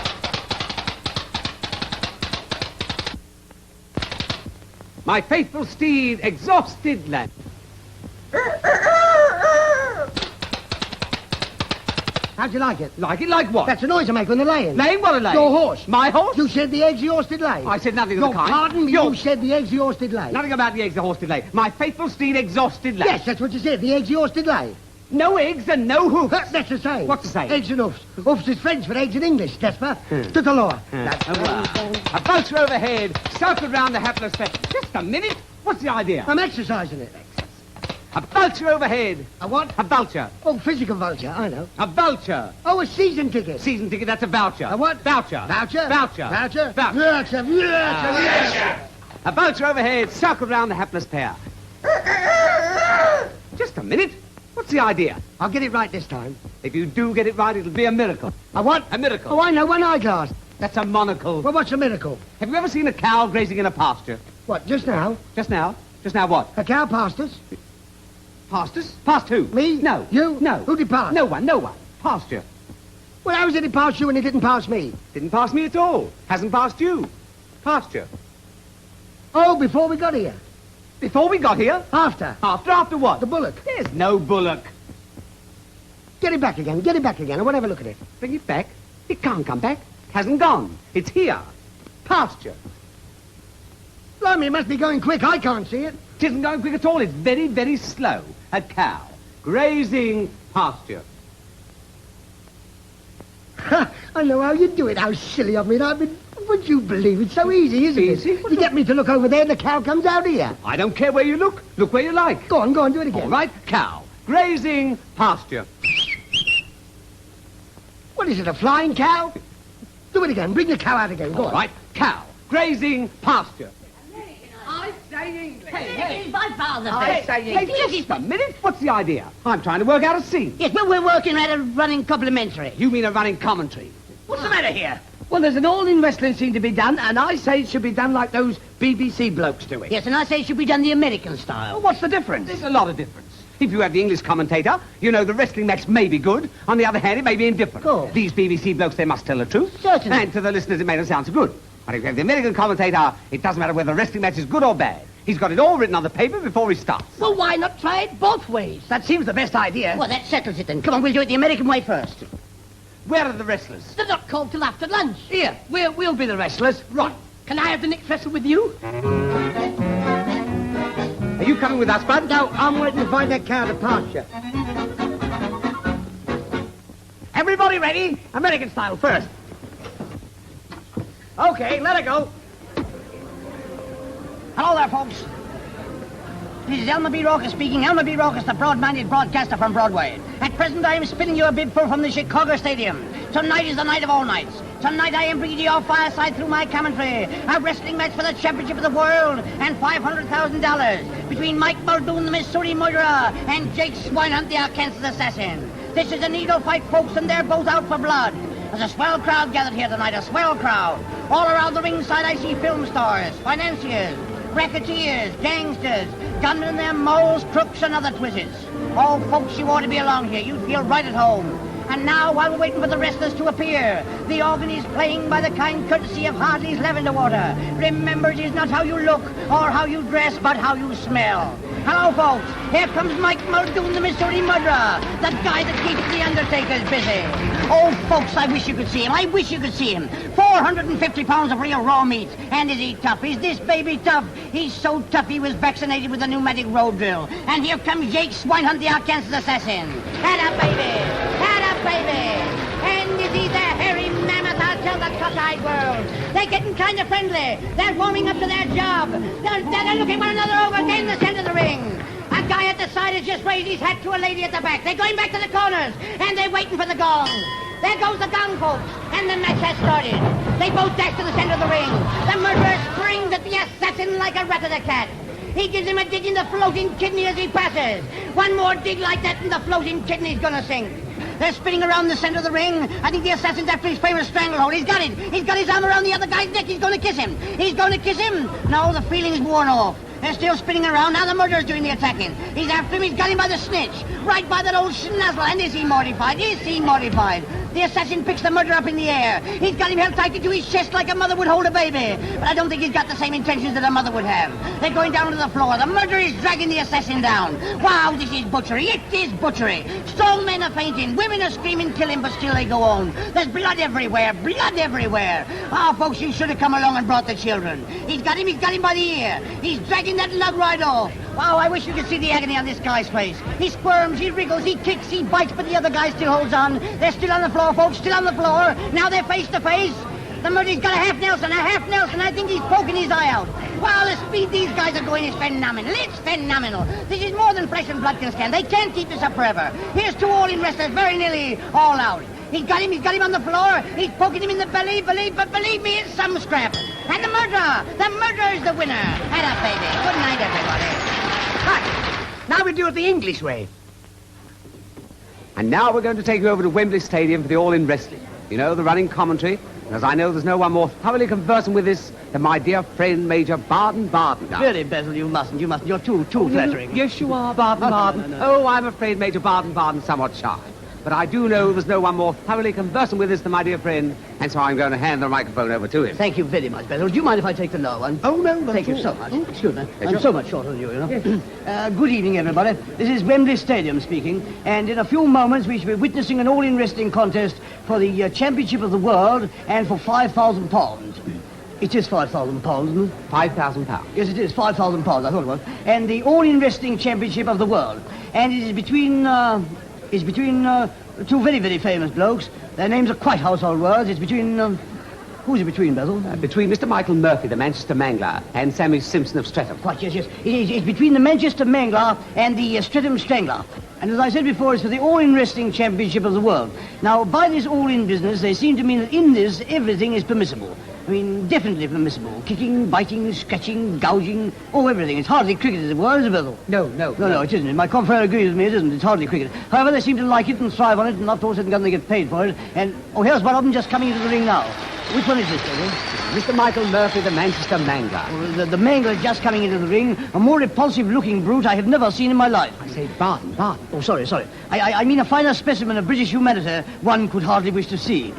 My faithful steed, exhausted lay. How'd you like it? Like it like what? That's the noise I make when they're laying. Laying what a lay? Your horse. My horse? You said the eggs the horse did lay. I said nothing of the kind. Pardon me, you said the eggs the horse did lay. Nothing about the eggs the horse did lay. My faithful steed, exhausted lay. Yes, that's what you said, the eggs the horse did lay. No eggs and no hoofs. That's the same. What's the same? Eggs and hoofs. Hoofs is French for eggs in English, Desper. To the law. A vulture overhead, circled round the hapless pair. Just a minute. What's the idea? I'm exercising it. A vulture overhead. A what? A vulture. Oh, physical vulture, I know. A vulture. Oh, a season ticket. Season ticket, that's a voucher. A what? Voucher. Voucher? Voucher. Voucher? Voucher. Voucher. A vulture overhead, circled round the hapless pair. Just a minute. What's the idea? I'll get it right this time. If you do get it right, it'll be a miracle. A what? A miracle. Oh, I know, one eyeglass. That's a monocle. Well, what's a miracle? Have you ever seen a cow grazing in a pasture? What, just now? Just now? Just now what? A cow passed us. Past us? Past who? Me? No. You? No. Who did pass? No one, no one. Pasture. Well, how is it pass you and it didn't pass me? Didn't pass me at all. Hasn't passed you. Pasture. Oh, before we got here. Before we got here? After. After what? The bullock. There's no bullock. Get it back again, I won't have a look at it. Bring it back? It can't come back. It hasn't gone. It's here. Pasture. Blimey, it must be going quick, I can't see it. It isn't going quick at all. It's very, very slow. A cow. Grazing pasture. I know how you do it, how silly of me. Would you believe it's so easy, isn't it? Easy? You get me to look over there and the cow comes out here. I don't care where you look. Look where you like. Go on, do it again. All right, cow. Grazing pasture. What is it, a flying cow? Do it again, bring the cow out again, go on. All right, cow. Grazing pasture. I say English. Hey, my father. I say Hey, English. just a minute. What's the idea? I'm trying to work out a scene. Yes, well, we're working at a running complimentary. You mean a running commentary? What's the matter here? Well, there's an all-in wrestling scene to be done, and I say it should be done like those BBC blokes do it. Yes, and I say it should be done the American style. Well, what's the difference? There's a lot of difference. If you have the English commentator, you know the wrestling match may be good. On the other hand, it may be indifferent. Cool. These BBC blokes, they must tell the truth. Certainly. And to the listeners, it may not sound so good. But if you have the American commentator, it doesn't matter whether the wrestling match is good or bad. He's got it all written on the paper before he starts. Well, why not try it both ways? That seems the best idea. Well, that settles it then. Come on, we'll do it the American way first. Where are the wrestlers? They're not called till after lunch. Here, we'll be the wrestlers. Right. Can I have the next wrestle with you? Are you coming with us, Bud? No, I'm waiting to find that cow to pasture. Everybody ready? American style first. Okay, let her go. Hello there, folks. This is Elmer B. Raucus speaking. Elmer B. Raucus, the broad-minded broadcaster from Broadway. At present, I am spinning you a bid full from the Chicago Stadium. Tonight is the night of all nights. Tonight, I am bringing to your fireside through my commentary a wrestling match for the championship of the world and $500,000 between Mike Muldoon, the Missouri murderer, and Jake Swinehunt, the Arkansas assassin. This is a needle fight, folks, and they're both out for blood. There's a swell crowd gathered here tonight, a swell crowd. All around the ringside, I see film stars, financiers, racketeers, gangsters, gunmen and their moles, crooks, and other twizzes. Oh, folks, you ought to be along here. You'd feel right at home. And now, while we're waiting for the wrestlers to appear, the organ is playing by the kind courtesy of Hartley's Lavender Water. Remember, it is not how you look or how you dress, but how you smell. Hello, folks. Here comes Mike Muldoon, the Missouri murderer, the guy that keeps the Undertakers busy. Oh, folks, I wish you could see him. I wish you could see him. 450 pounds of real raw meat. And is he tough? Is this baby tough? He's so tough he was vaccinated with a pneumatic road drill. And here comes Jake Swinehunt, the Arkansas assassin. Head up, baby. Head up, baby. And is he the hairy mammoth? I'll tell the cockeyed world. They're getting kind of friendly. They're warming up to their job. They're looking one another over, getting the center of the ring. A guy at the side has just raised his hat to a lady at the back. They're going back to the corners, and they're waiting for the gong. There goes the gong, folks, and the match has started. They both dash to the center of the ring. The murderer springs at the assassin like a rat at a cat. He gives him a dig in the floating kidney as he passes. One more dig like that, and the floating kidney's gonna sink. They're spinning around the center of the ring. I think the assassin's after his famous stranglehold. He's got it. He's got his arm around the other guy's neck. He's going to kiss him. He's going to kiss him. No, the feeling's worn off. They're still spinning around. Now the murderer's doing the attacking. He's after him. He's got him by the snitch. Right by that old schnazzle. And is he mortified? Is he mortified? The assassin picks the murderer up in the air. He's got him held tightly to his chest like a mother would hold a baby. But I don't think he's got the same intentions that a mother would have. They're going down to the floor. The murderer is dragging the assassin down. Wow, this is butchery. It is butchery. Strong men are fainting. Women are screaming, kill him, but still they go on. There's blood everywhere. Blood everywhere. Ah, folks, you should have come along and brought the children. He's got him by the ear. He's dragging that lug right off. Wow, I wish you could see the agony on this guy's face. He squirms, he wriggles, he kicks, he bites, but the other guy still holds on. They're still on the floor, folks, still on the floor. Now they're face to face. The murder's got a half Nelson. I think he's poking his eye out. Wow, the speed these guys are going is phenomenal. It's phenomenal. This is more than flesh and blood can stand. They can't keep this up forever. Here's two all-in wrestlers, very nearly all out. He's got him on the floor. He's poking him in the belly, but believe me, it's some scrap. And the murderer is the winner. Head up, baby. Good night, everybody. Right. Now we do it the English way. And now we're going to take you over to Wembley Stadium for the all-in wrestling. You know, the running commentary. As I know there's no one more thoroughly conversant with this than my dear friend Major Baden. Really, Basil, you mustn't. You're too flattering. Yes, you are, Baden. No. Oh, I'm afraid Major Baden somewhat shy. But I do know there's no one more thoroughly conversant with this than my dear friend, and so I'm going to hand the microphone over to him. Thank you very much, Basil. Do you mind if I take the lower one? Oh, no. Thank you so much. Excuse me. Yes, I'm so much shorter than you, know. Yes. Good evening, everybody. This is Wembley Stadium speaking, and in a few moments we shall be witnessing an all-in wrestling contest for the Championship of the World and for £5,000. It is £5,000, isn't it? £5,000. Yes, it is, £5,000, I thought it was. And the all-in wrestling championship of the world. And it is between two very, very famous blokes. Their names are quite household words. It's between, who's it between, Basil? Between Mr. Michael Murphy, the Manchester Mangler, and Sammy Simpson of Streatham. Quite, yes. It's between the Manchester Mangler and the Streatham Strangler. And as I said before, it's for the all-in wrestling championship of the world. Now, by this all-in business, they seem to mean that in this, everything is permissible. I mean, definitely permissible. Kicking, biting, scratching, gouging, everything. It's hardly cricket, as it were, is it, Basil? No, it isn't. My confrère agrees with me, it isn't. It's hardly cricket. However, they seem to like it and thrive on it, and after all said and done, they get paid for it. And, here's one of them just coming into the ring now. Which one is this, Basil? Mr. Michael Murphy, the Manchester Mangler. Well, the Mangler just coming into the ring, a more repulsive-looking brute I have never seen in my life. I say Baden. Oh, sorry. I mean a finer specimen of British humanity one could hardly wish to see.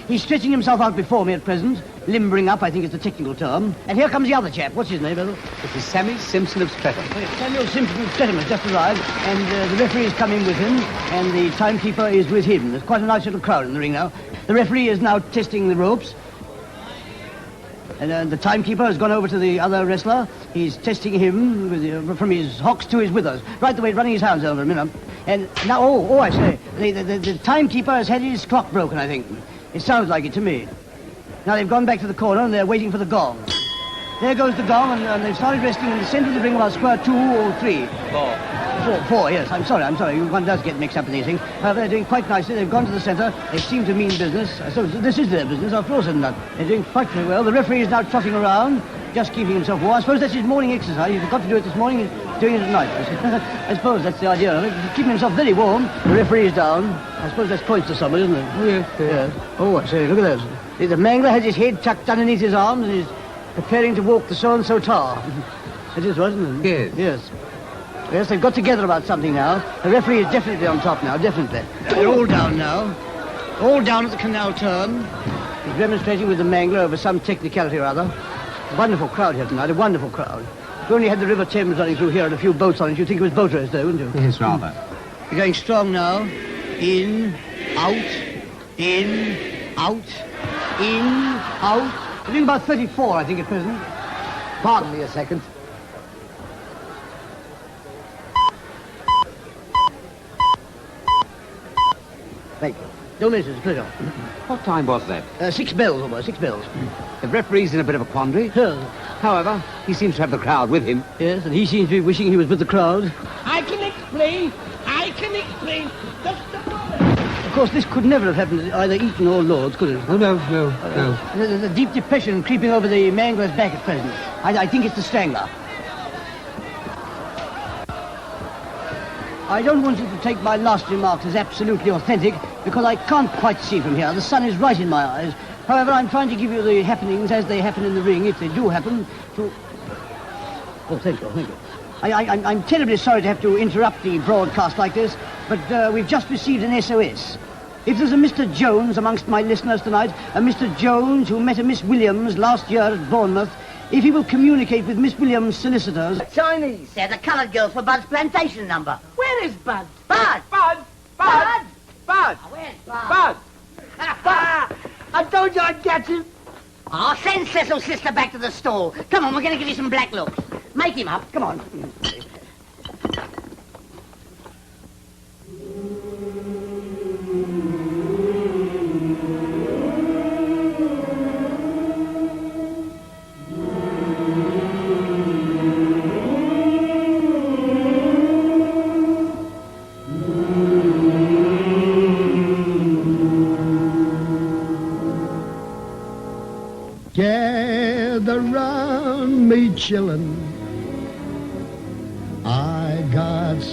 He's stretching himself out before me at present, limbering up, I think is the technical term. And here comes the other chap. What's his name, Basil? It is Sammy Simpson of Streatham. Samuel Simpson of Streatham has just arrived, and the referee is coming with him, and the timekeeper is with him. There's quite a nice little crowd in the ring now. The referee is now testing the ropes. And the timekeeper has gone over to the other wrestler. He's testing him with, from his hocks to his withers. Right the way, running his hands over him, you know. And now, I say, the timekeeper has had his clock broken, I think. It sounds like it to me. Now they've gone back to the corner and they're waiting for the gong. There goes the gong, and they've started wrestling in the centre of the ring about square 2 or 3. 4, yes. I'm sorry. One does get mixed up in these things. However, they're doing quite nicely. They've gone to the centre. They seem to mean business. So this is their business, after all said and done. They're doing quite very well. The referee is now trotting around, just keeping himself warm. I suppose that's his morning exercise. He forgot to do it this morning. He's doing it at night. I suppose that's the idea of it. He's keeping himself very warm. The referee is down. I suppose that points to somebody, isn't it? Oh, yes. Oh, I say, look at those. The Mangler has his head tucked underneath his arms and he's preparing to walk the so-and-so tar. It is, wasn't it? Yes. Yes, they've got together about something now. The referee is definitely on top now, definitely. They're all down now. All down at the canal turn. He's remonstrating with the Mangler over some technicality or other. A wonderful crowd here tonight, a wonderful crowd. If you only had the River Thames running through here and a few boats on it, you'd think it was boat race there, wouldn't you? Yes, rather. You're going strong now. In, out, in, out, in, out. We're doing about 34, I think, at present. Pardon me a second. Thank you. Don't miss it, it's a pleasure. What time was that? 6 bells, almost, 6 bells. The referee's in a bit of a quandary. Yes. However, he seems to have the crowd with him. Yes, and he seems to be wishing he was with the crowd. I can explain. Just a moment. Of course, this could never have happened at either Eton or Lord's, could it? Oh, no. There's a deep depression creeping over the Mangler's back at present. I think it's the Strangler. I don't want you to take my last remarks as absolutely authentic, because I can't quite see from here. The sun is right in my eyes. However, I'm trying to give you the happenings as they happen in the ring, if they do happen, to... Oh, thank you. I'm terribly sorry to have to interrupt the broadcast like this, but we've just received an SOS. If there's a Mr. Jones amongst my listeners tonight, a Mr. Jones who met a Miss Williams last year at Bournemouth, if he will communicate with Miss Williams' solicitors... Chinese. They're the coloured girls for Bud's plantation number. Where is Bud? Bud! Bud! Where's Bud? I told you I'd catch him. Oh, send Cecil's sister back to the stall. Come on, we're going to give you some black looks. Make him up. Come on.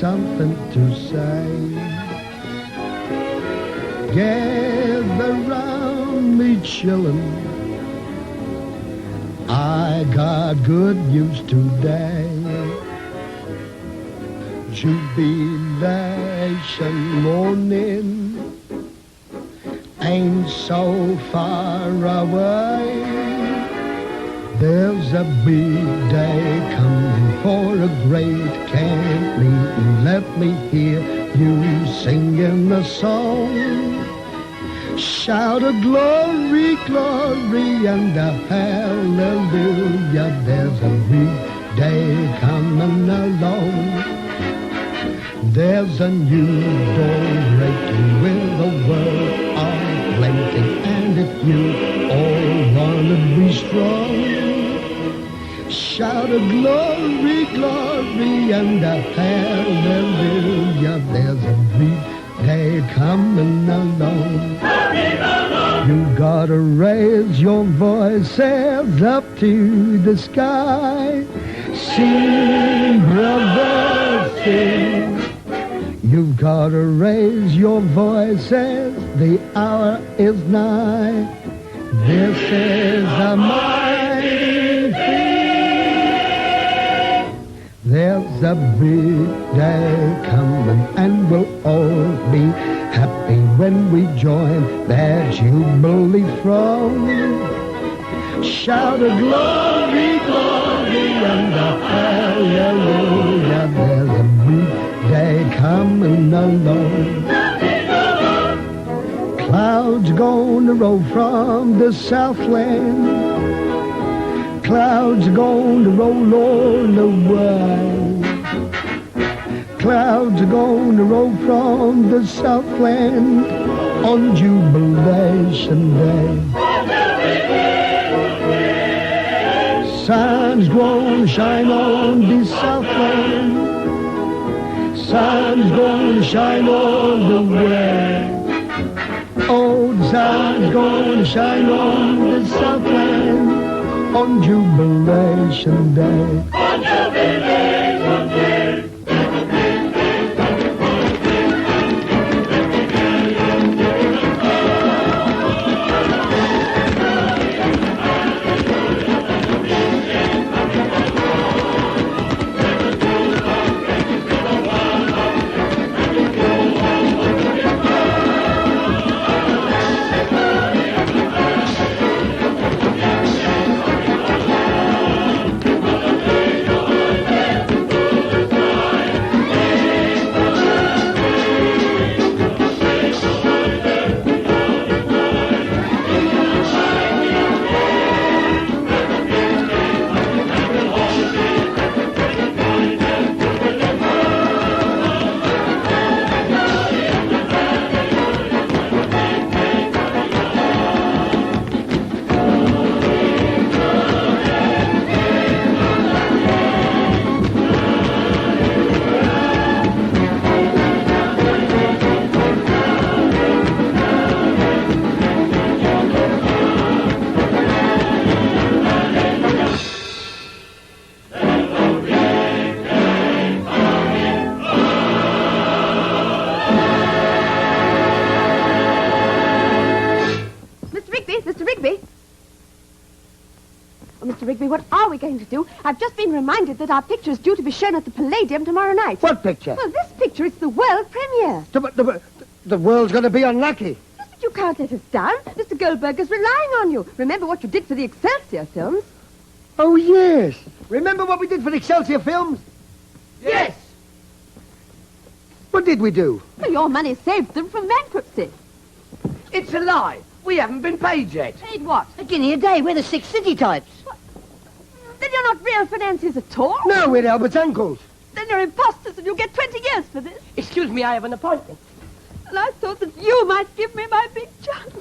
something to say. Gather round me, chillin'. I got good news today. Jubilation morning ain't so far away. There's a big day coming for a great camp meeting. Let me hear you singing the song. Shout a glory, glory, and a hallelujah. There's a big day coming along. There's a new dawn breaking with a world of plenty. And if you all want to be strong, shout a glory, glory, and a hallelujah. There's a big day coming along. You gotta raise your voices up to the sky. Sing, brother, sing. You've gotta raise your voices, the hour is nigh. This is a mighty thing. There's a big day coming, and we'll all be happy when we join that jubilee throng. Shout a glory, glory, and a hallelujah. There's a big day coming along. Clouds gonna roll from the southland. Clouds gonna roll all the way. Clouds gonna roll from the southland on Jubilation Day. Sun's gonna shine on the southland. Sun's gonna shine all the way. Oh, the sun's gonna shine on the southland on Jubilation Day. On Jubilation Day. What are we going to do? I've just been reminded that our picture is due to be shown at the Palladium tomorrow night. What picture? Well, this picture, it's the world premiere. The world's going to be unlucky. Yes, but you can't let us down. Mr. Goldberger's relying on you. Remember what you did for the Excelsior films? Oh, yes. Remember what we did for the Excelsior films? Yes. What did we do? Well, your money saved them from bankruptcy. It's a lie. We haven't been paid yet. Paid what? A guinea a day. We're the 6 city types. What? Then you're not real financiers at all? No, we're Albert's uncles. Then you're imposters and you'll get 20 years for this. Excuse me, I have an appointment. And I thought that you might give me my big chance.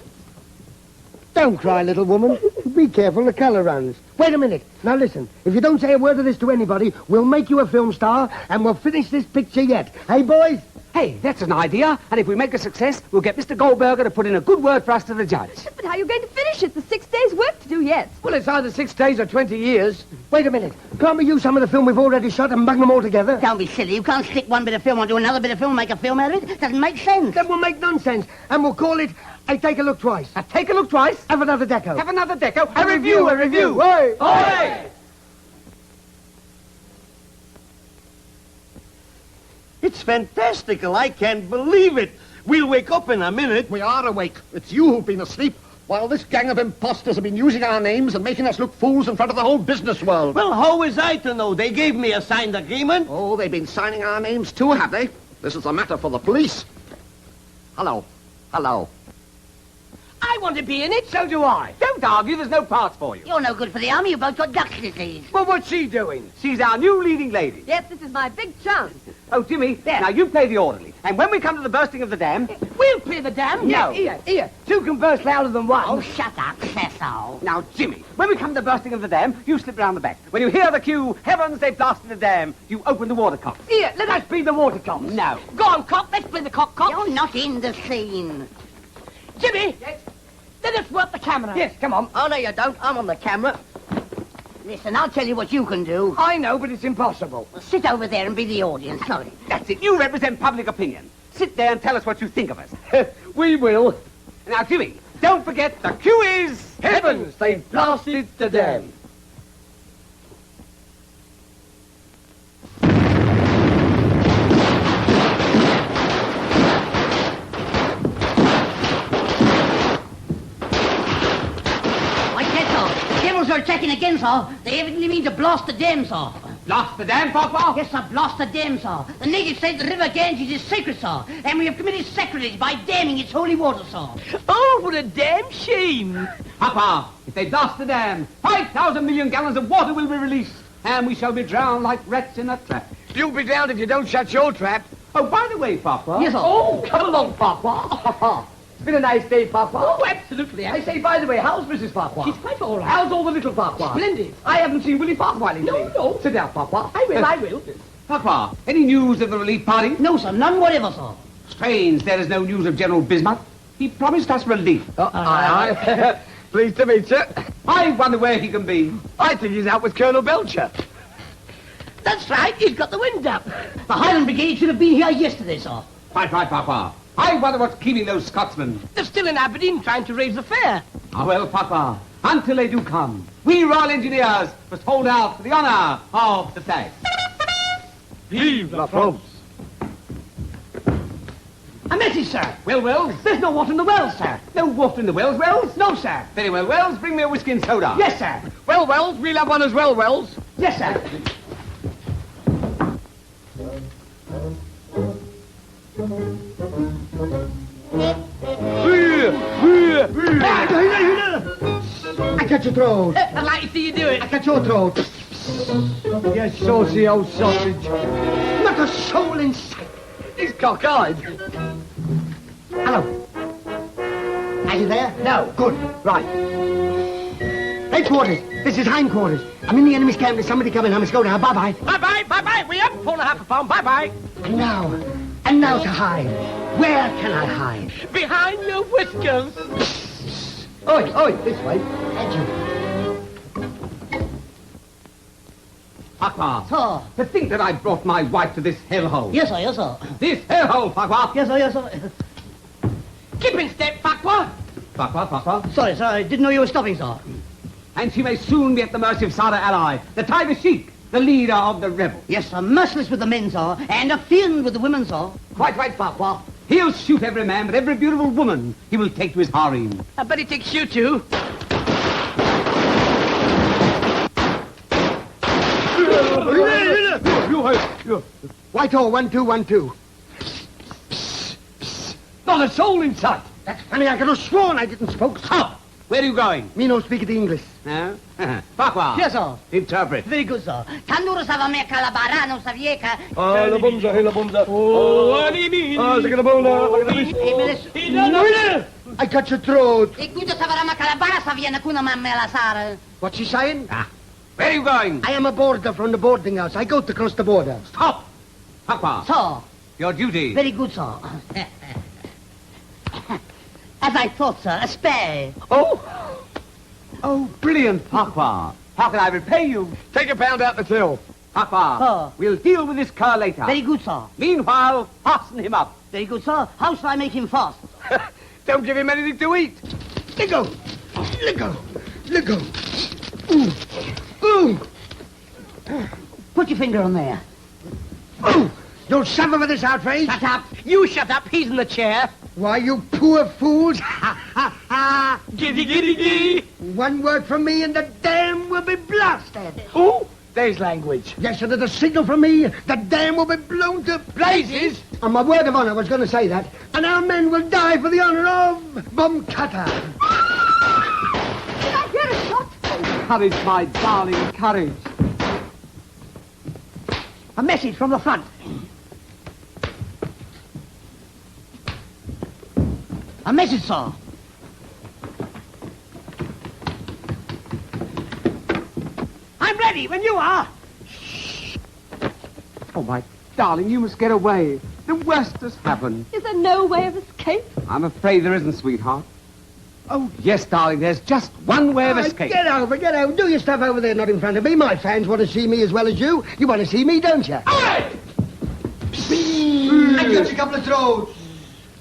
Don't cry, little woman. Be careful, the colour runs. Wait a minute. Now listen, if you don't say a word of this to anybody, we'll make you a film star and we'll finish this picture yet. Hey, boys, Hey, that's an idea. And if we make a success, we'll get Mr. Goldberger to put in a good word for us to the judge. But how are you going to finish it? There's 6 days' work to do yet. Well, it's either 6 days or 20 years. Wait a minute. Can't we use some of the film we've already shot and bung them all together? Don't be silly. You can't stick one bit of film onto another bit of film and make a film out of it. It doesn't make sense. Then we'll make nonsense. And we'll call it I Take a Look Twice. I take a look twice. Have another deco. Have another deco. A review. Hey! Hey! It's fantastical. I can't believe it. We'll wake up in a minute. We are awake. It's you who've been asleep, while this gang of imposters have been using our names and making us look fools in front of the whole business world. Well, how was I to know? They gave me a signed agreement. Oh, they've been signing our names too, have they? This is a matter for the police. Hello. I want to be in it, so do I. Don't argue, there's no parts for you. You're no good for the army. You both got duck's disease. Well, what's she doing? She's our new leading lady. Yes, this is my big chance. Oh, Jimmy, now you play the orderly. And when we come to the bursting of the dam... We'll play the dam. No. Here. Two can burst louder than one. Oh, shut up, Cecil. Now, Jimmy, when we come to the bursting of the dam, you slip round the back. When you hear the cue, heavens, they've blasted the dam, you open the water cock. Here, let us be the water cocks. No. Go on, cock. Let's play the cock. You're not in the scene. Jimmy. Yes? Let us work the camera. Yes, come on. Oh, no, you don't. I'm on the camera. Listen, I'll tell you what you can do. I know, but it's impossible. Well, sit over there and be the audience. Sorry. That's it. You represent public opinion. Sit there and tell us what you think of us. We will. Now, Jimmy, don't forget the cue is... Heavens, they've blasted the dam. Are attacking again, sir. They evidently mean to blast the dam, sir. Blast the dam, Papa? Yes, sir, blast the dam, sir. The natives say the river Ganges is sacred, sir, and we have committed sacrilege by damming its holy water, sir. Oh, what a damn shame. Papa, if they blast the dam, 5,000 million gallons of water will be released, and we shall be drowned like rats in a trap. You'll be drowned if you don't shut your trap. Oh, by the way, Papa... Yes, sir. Oh, come along, Papa. It's been a nice day, Papa. Oh, absolutely. I say, by the way, how's Mrs. Papa? She's quite all right. How's all the little Papa? Splendid. I haven't seen Willie Farquhar lately. No. Sit down, Papa. I will. Papa, any news of the relief party? No, sir, none whatever, sir. Strange, there is no news of General Bismuth. He promised us relief. Aye. Pleased to meet you. I wonder where he can be. I think he's out with Colonel Belcher. That's right, he's got the wind up. The Highland Brigade should have been here yesterday, sir. Quite right, Papa. I wonder what's keeping those Scotsmen. They're still in Aberdeen trying to raise the fare. Ah, well, Papa, until they do come, we Royal Engineers must hold out for the honour of the flag. Vive la France. A message, sir. Well, Wells? There's no water in the wells, sir. No water in the wells, Wells? No, sir. Very well, Wells, bring me a whiskey and soda. Yes, sir. Well, Wells, we'll have one as well, Wells. Yes, sir. I cut your throat. I'd like to see you do it. I cut your throat. You saucy old sausage. Not a soul in sight. He's cockeyed. Hello. Are you there? No. Good. Right. Headquarters. This is hindquarters. I'm in the enemy's camp. There's somebody coming. I must go now. Bye-bye. Bye-bye. We up. Pull a half a pound. Bye-bye. And now to hide. Where can I hide? Behind your whiskers. Oi, this way. Thank you. Papa. Sir. To think that I brought my wife to this hellhole. Yes, sir, yes, sir. This hellhole, Papa. Yes, sir, yes, sir. Keep in step, Papa. Papa. Sorry, sir, I didn't know you were stopping, sir. And she may soon be at the mercy of Sada Ally, the Tiger Sheik, the leader of the rebels. Yes, sir, merciless with the men, sir, and a fiend with the women, sir. Quite right, Papa. He'll shoot every man, but every beautiful woman he will take to his harem. I bet he takes you too. Whitehall, 1-2-1-2. Not a soul in sight. That's funny. I could have sworn I didn't spoke. Oh, where are you going? Me no speak the English. No? Papa. Yes, sir. Interpret. Very good, sir. Tandur savame calabara no savieka. La bumza. Oh, animi. I cut your throat. Ikuta savarama calabara saviena kuna mamela sara. What's she saying? Where are you going? I am a boarder from the boarding house. I go to cross the border. Stop! Papa. Sir. Your duty. Very good, sir. As I thought, sir, a spare. Oh, brilliant, Papa. How can I repay you? Take £1 out the till. Papa, we'll deal with this cur later. Very good, sir. Meanwhile, fasten him up. Very good, sir. How shall I make him fast? Don't give him anything to eat. Let go. Let go. Let go. Ooh. Ooh. Put your finger on there. Ooh. You'll suffer for this outrage. Shut up. You shut up. He's in the chair. Why, you poor fools. Ha, ha, ha. Giddy, giddy, giddy. One word from me and the dam will be blasted. Oh, there's language. Yes, and at a signal from me, the dam will be blown to Blazes. On my word of honour, I was going to say that. And our men will die for the honour of Bomb Cutter. Did I hear a shot? Courage, my darling, courage. A message from the front. A message, sir. I'm ready when you are. Oh, my darling, you must get away. The worst has happened. Is there no way of escape? I'm afraid there isn't, sweetheart. Oh, yes, darling, there's just one way of escape. Get over. Do your stuff over there, not in front of me. My fans want to see me as well as you. You want to see me, don't you? Hey! And just a couple of throws.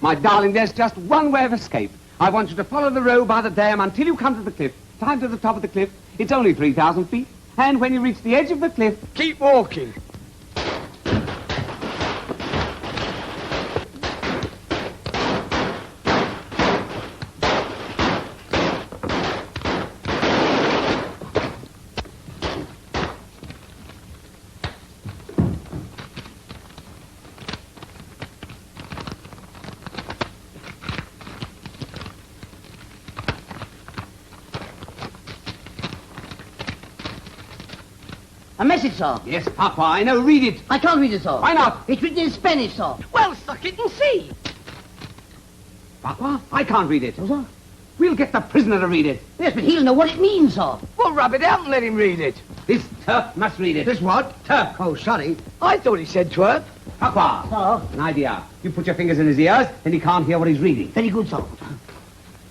My darling, there's just one way of escape. I want you to follow the road by the dam until you come to the cliff. Climb to the top of the cliff. It's only 3,000 feet. And when you reach the edge of the cliff, keep walking. A message, sir. Yes, Papa, I know. Read it. I can't read it, sir. Why not? It's written in Spanish, sir. Well, suck it and see. Papa, I can't read it. Oh, sir? We'll get the prisoner to read it. Yes, but he'll know what it means, sir. Well, rub it out and let him read it. This Turk must read it. This what? Turk. Oh, sorry. I thought he said twerp. Papa. Sir. An idea. You put your fingers in his ears, then he can't hear what he's reading. Very good, sir.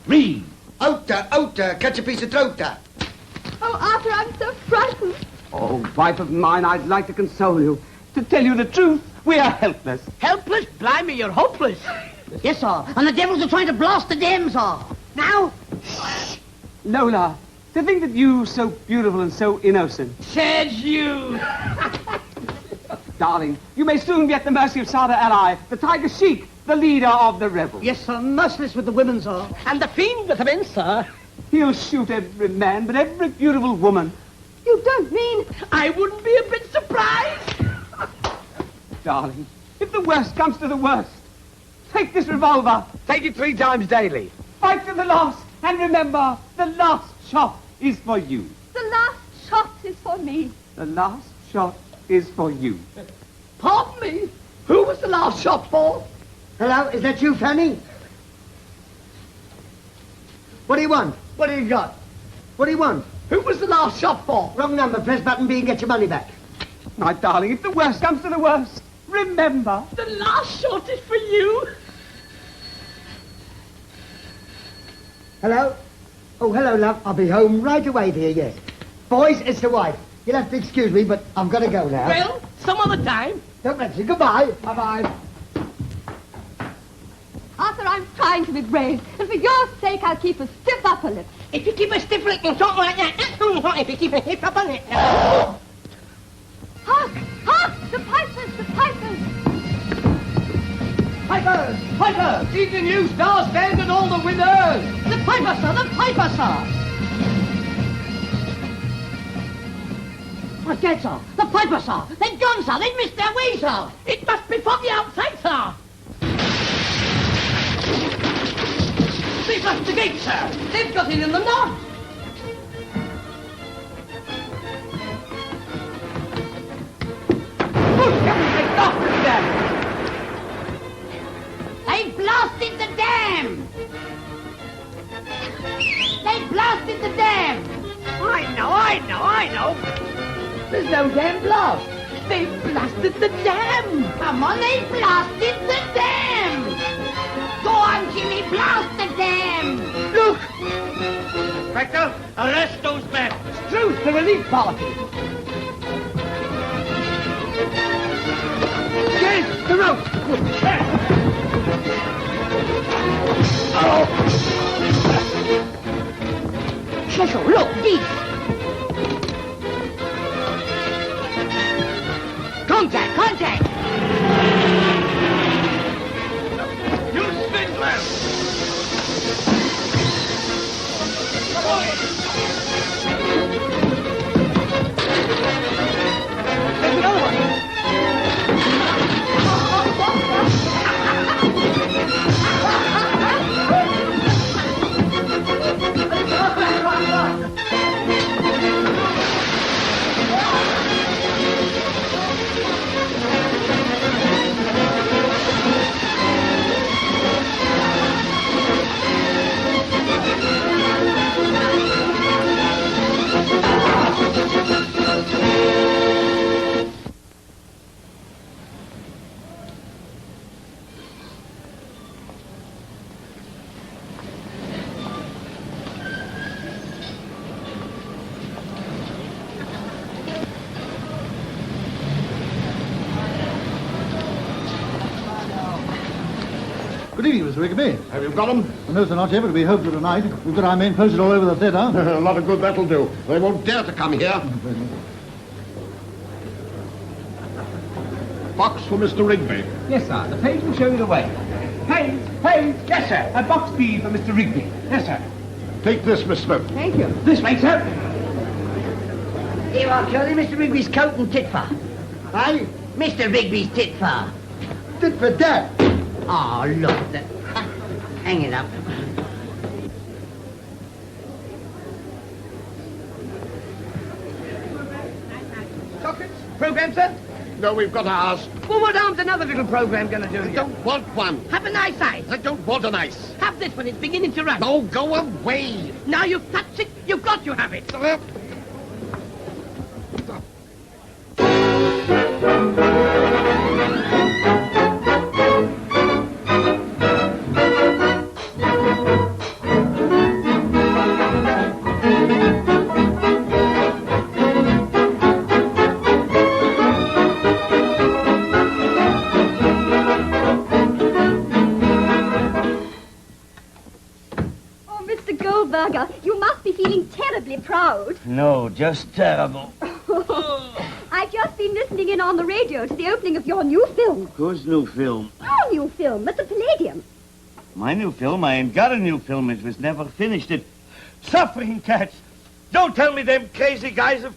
Read. Outer, catch a piece of throater. Oh, Arthur, I'm so frightened. Oh, wife of mine, I'd like to console you. To tell you the truth, we are helpless. Helpless? Blimey, you're hopeless. Yes, sir. And the devils are trying to blast the dam, sir. Now? Lola, to think that you, so beautiful and so innocent. Says you. Darling, you may soon be at the mercy of Sada Ally, the Tiger Sheik, the leader of the rebels. Yes, sir. Merciless with the women, sir. And the fiend with the men, sir. He'll shoot every man, but every beautiful woman. You don't mean... I wouldn't be a bit surprised. Darling, if the worst comes to the worst, take this revolver. Take it 3 times daily. Fight to the last, and remember, the last shot is for you. The last shot is for me. The last shot is for you. Pardon me? Who was the last shot for? Hello, is that you, Fanny? What do you want? What do you got? What do you want? Who was the last shot for? Wrong number. Press button B and get your money back. My darling, if the worst comes to the worst, remember. The last shot is for you. Hello? Oh, hello, love. I'll be home right away, dear, yes. Boys, it's the wife. You'll have to excuse me, but I've got to go now. Well, some other time. Don't mention it. Goodbye. Bye-bye. Arthur, I'm trying to be brave, and for your sake, I'll keep a stiff upper lip. If you keep a stiff lip and talk like that, if you keep a hip up on it. Hark! Hark! The pipers! The pipers! Pipers! Pipers! Evening you, Star Stand and all the winners! The piper, sir! The piper, sir! What's that, sir? The piper, sir! They've gone, sir! They've missed their way, sir! It must be foggy outside, sir! They've left the gate, sir! They've got in the north! They blasted the dam! They blasted the dam! I know! There's no damn blast! They blasted the dam! Come on, they blasted the dam! Go on, Jimmy, blast the dam! Look! Inspector, arrest those men. It's true, the relief party. Yes, the rope! Cecil, look, these! Contact, contact! You swindlers! There's another one! Good evening, Mr. Rigby. Have you got them? No, sir, not yet, but we hope for tonight. We've got our men posted all over the theatre. A lot of good that'll do. They won't dare to come here. Box for Mr. Rigby. Yes, sir. The page will show you the way. Page! Page! Yes, sir. A box B for Mr. Rigby. Yes, sir. Take this, Miss Smith. Thank you. This way, sir. Here, I'll show you Mr. Rigby's coat and titfar. Aye? Mr. Rigby's titfar. Tit for tat. Oh, look. Hang it up. Chocolates? Program, sir? No, we've got ours. Well, what harm's another little program going to do I you? don't want one. Have a nice ice. I don't want an ice. Have this one. It's beginning to run. No, go away. Now you've touched it, you've got to have it. Goldberger, you must be feeling terribly proud. No, just terrible. I've just been listening in on the radio to the opening of your new film. Whose new film? Our new film at the Palladium. My new film? I ain't got a new film. It was never finished. It... Suffering cats! Don't tell me them crazy guys have...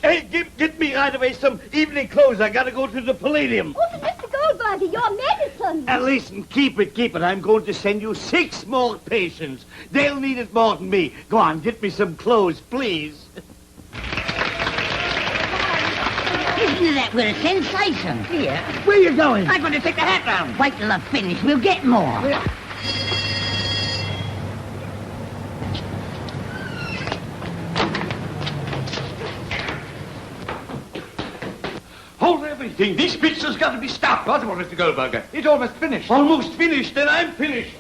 Hey, get me right away some evening clothes. I gotta go to the Palladium. Oh, but Mr. Goldberger, your medicine. Listen, keep it. I'm going to send you 6 more patients. They'll need it more than me. Go on, get me some clothes, please. Isn't that we're a sensation? Here. Where you going? I'm going to take the hat round. Wait till I finish. We'll get more. Hold everything. This picture's got to be stopped. What about Mr. Goldberger? It's almost finished. Almost finished, then I'm finished.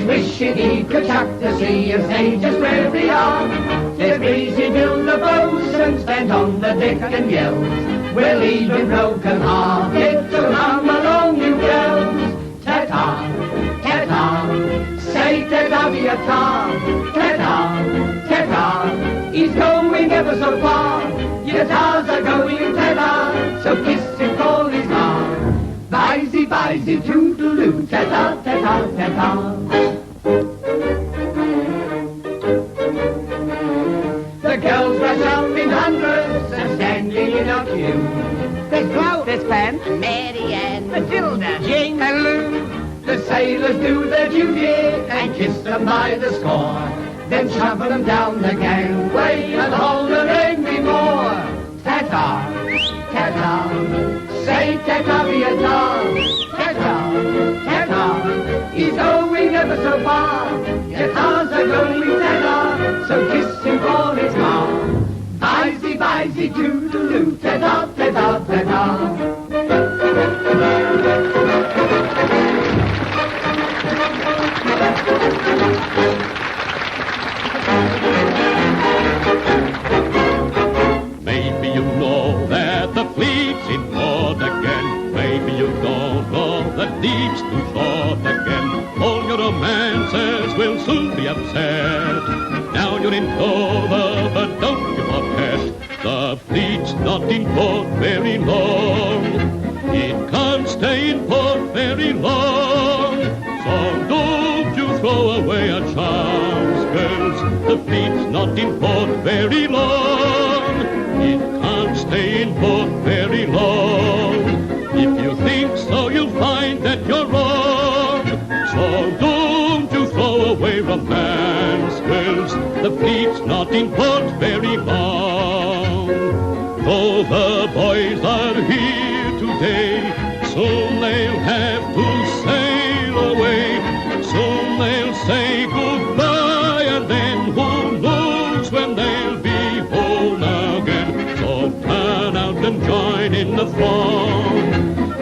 Wishing he could chuck to sea and say just where we are. There's breezy Bill the bosun stand on the deck and yells, we're leaving broken hearted to come along you girls. Ta-ta, ta-ta, say ta-ta be a tar. Ta-ta, ta-ta, he's going ever so far. Your tars are going ta-ta, so kiss him for his heart. Bye-zy, bye-zy, toodaloo, ta-ta, ta-ta, ta-ta. The girls rush up in hundreds. Fan, and Mary Ann, Matilda, Jane, and Lou. The sailors do their duty and kiss them by the score. Then shove them down the gangway and hold them any more. Ta-ta, ta-ta, say ta-ta, ta-ta, ta-ta, ta-ta. He's going ever so far. Ta-tas are going ta-ta, so kiss him for his car. Bye-zy, bye-zy, doo-doo-doo, ta-ta, ta-ta, ta-ta. Maybe you know that the fleet's in port again. Maybe you don't know that deep's too short again. All your romances will soon be upset. Now you're in Dover, but don't you forget, the fleet's not in port very long. It can't stay in port very long. So don't you throw away a chance, girls. The fleet's not in port very long. It can't stay in port very long. If you think so, you'll find that you're wrong. So don't you throw away romance, girls. The fleet's not in port very long. Though the boys are here today, soon they'll have to sail away. Soon they'll say goodbye, and then who knows when they'll be home again. So turn out and join in the throng.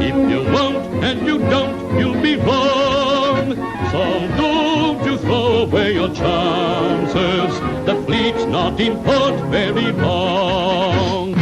If you won't and you don't, you'll be wrong. So don't you throw away your chances. The fleet's not in port very long.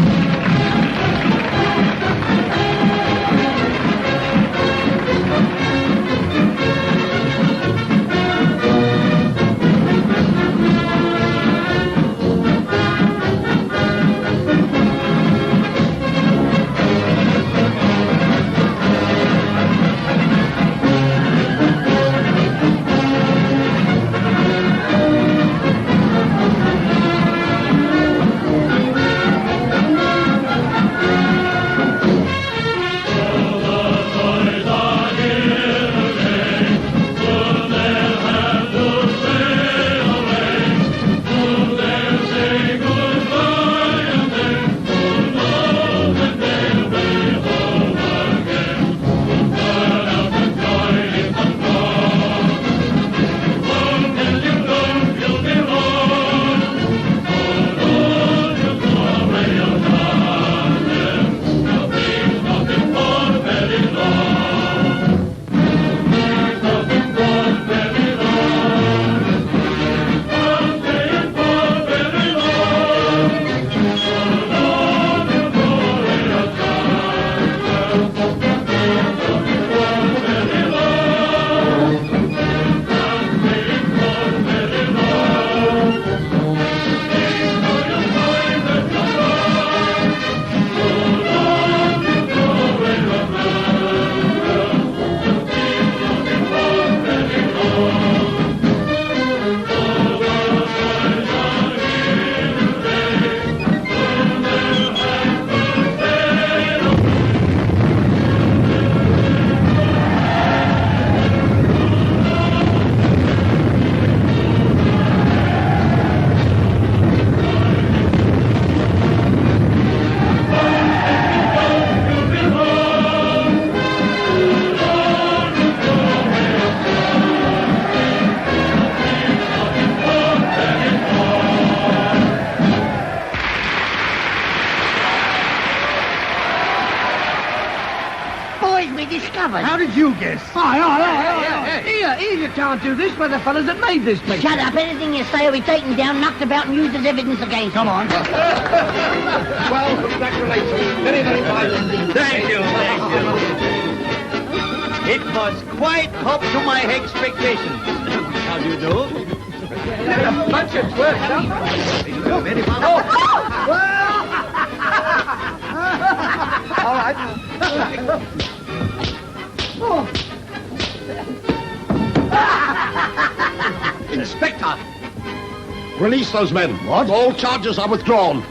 How did you guess? Here, you can't do this. We're the fellas that made this picture. Shut up. Anything you say will be taken down, knocked about, and used as evidence against Come you. on. Well, congratulations. Very, very fine. Thank you. It was quite up to my expectations. How do you do? A bunch of twerks, huh? Very well. All right. Inspector! Release those men. What? All charges are withdrawn.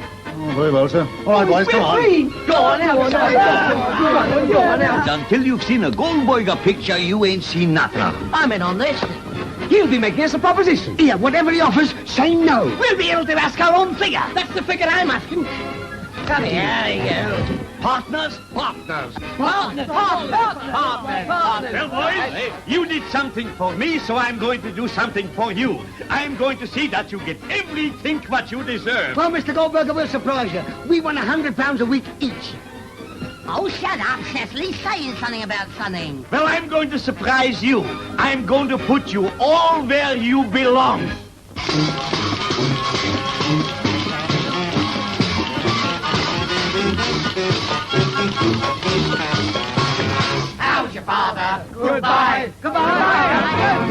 Very well, sir. All right, boys, come on. Go on now. Go on now. Until you've seen a Goldberger picture, you ain't seen nothing. I'm in on this. He'll be making us a proposition. Here, whatever he offers, say no. We'll be able to ask our own figure. That's the figure I'm asking. Come here, there you go. Partners? Partners. Well, boys, you did something for me, so I'm going to do something for you. I'm going to see that you get everything what you deserve. Well, Mr. Goldberger, we'll surprise you. We won £100 a week each. Oh, shut up, Chesney. Saying something about something. Well, I'm going to surprise you. I'm going to put you all where you belong. How's your father? Goodbye. Goodbye.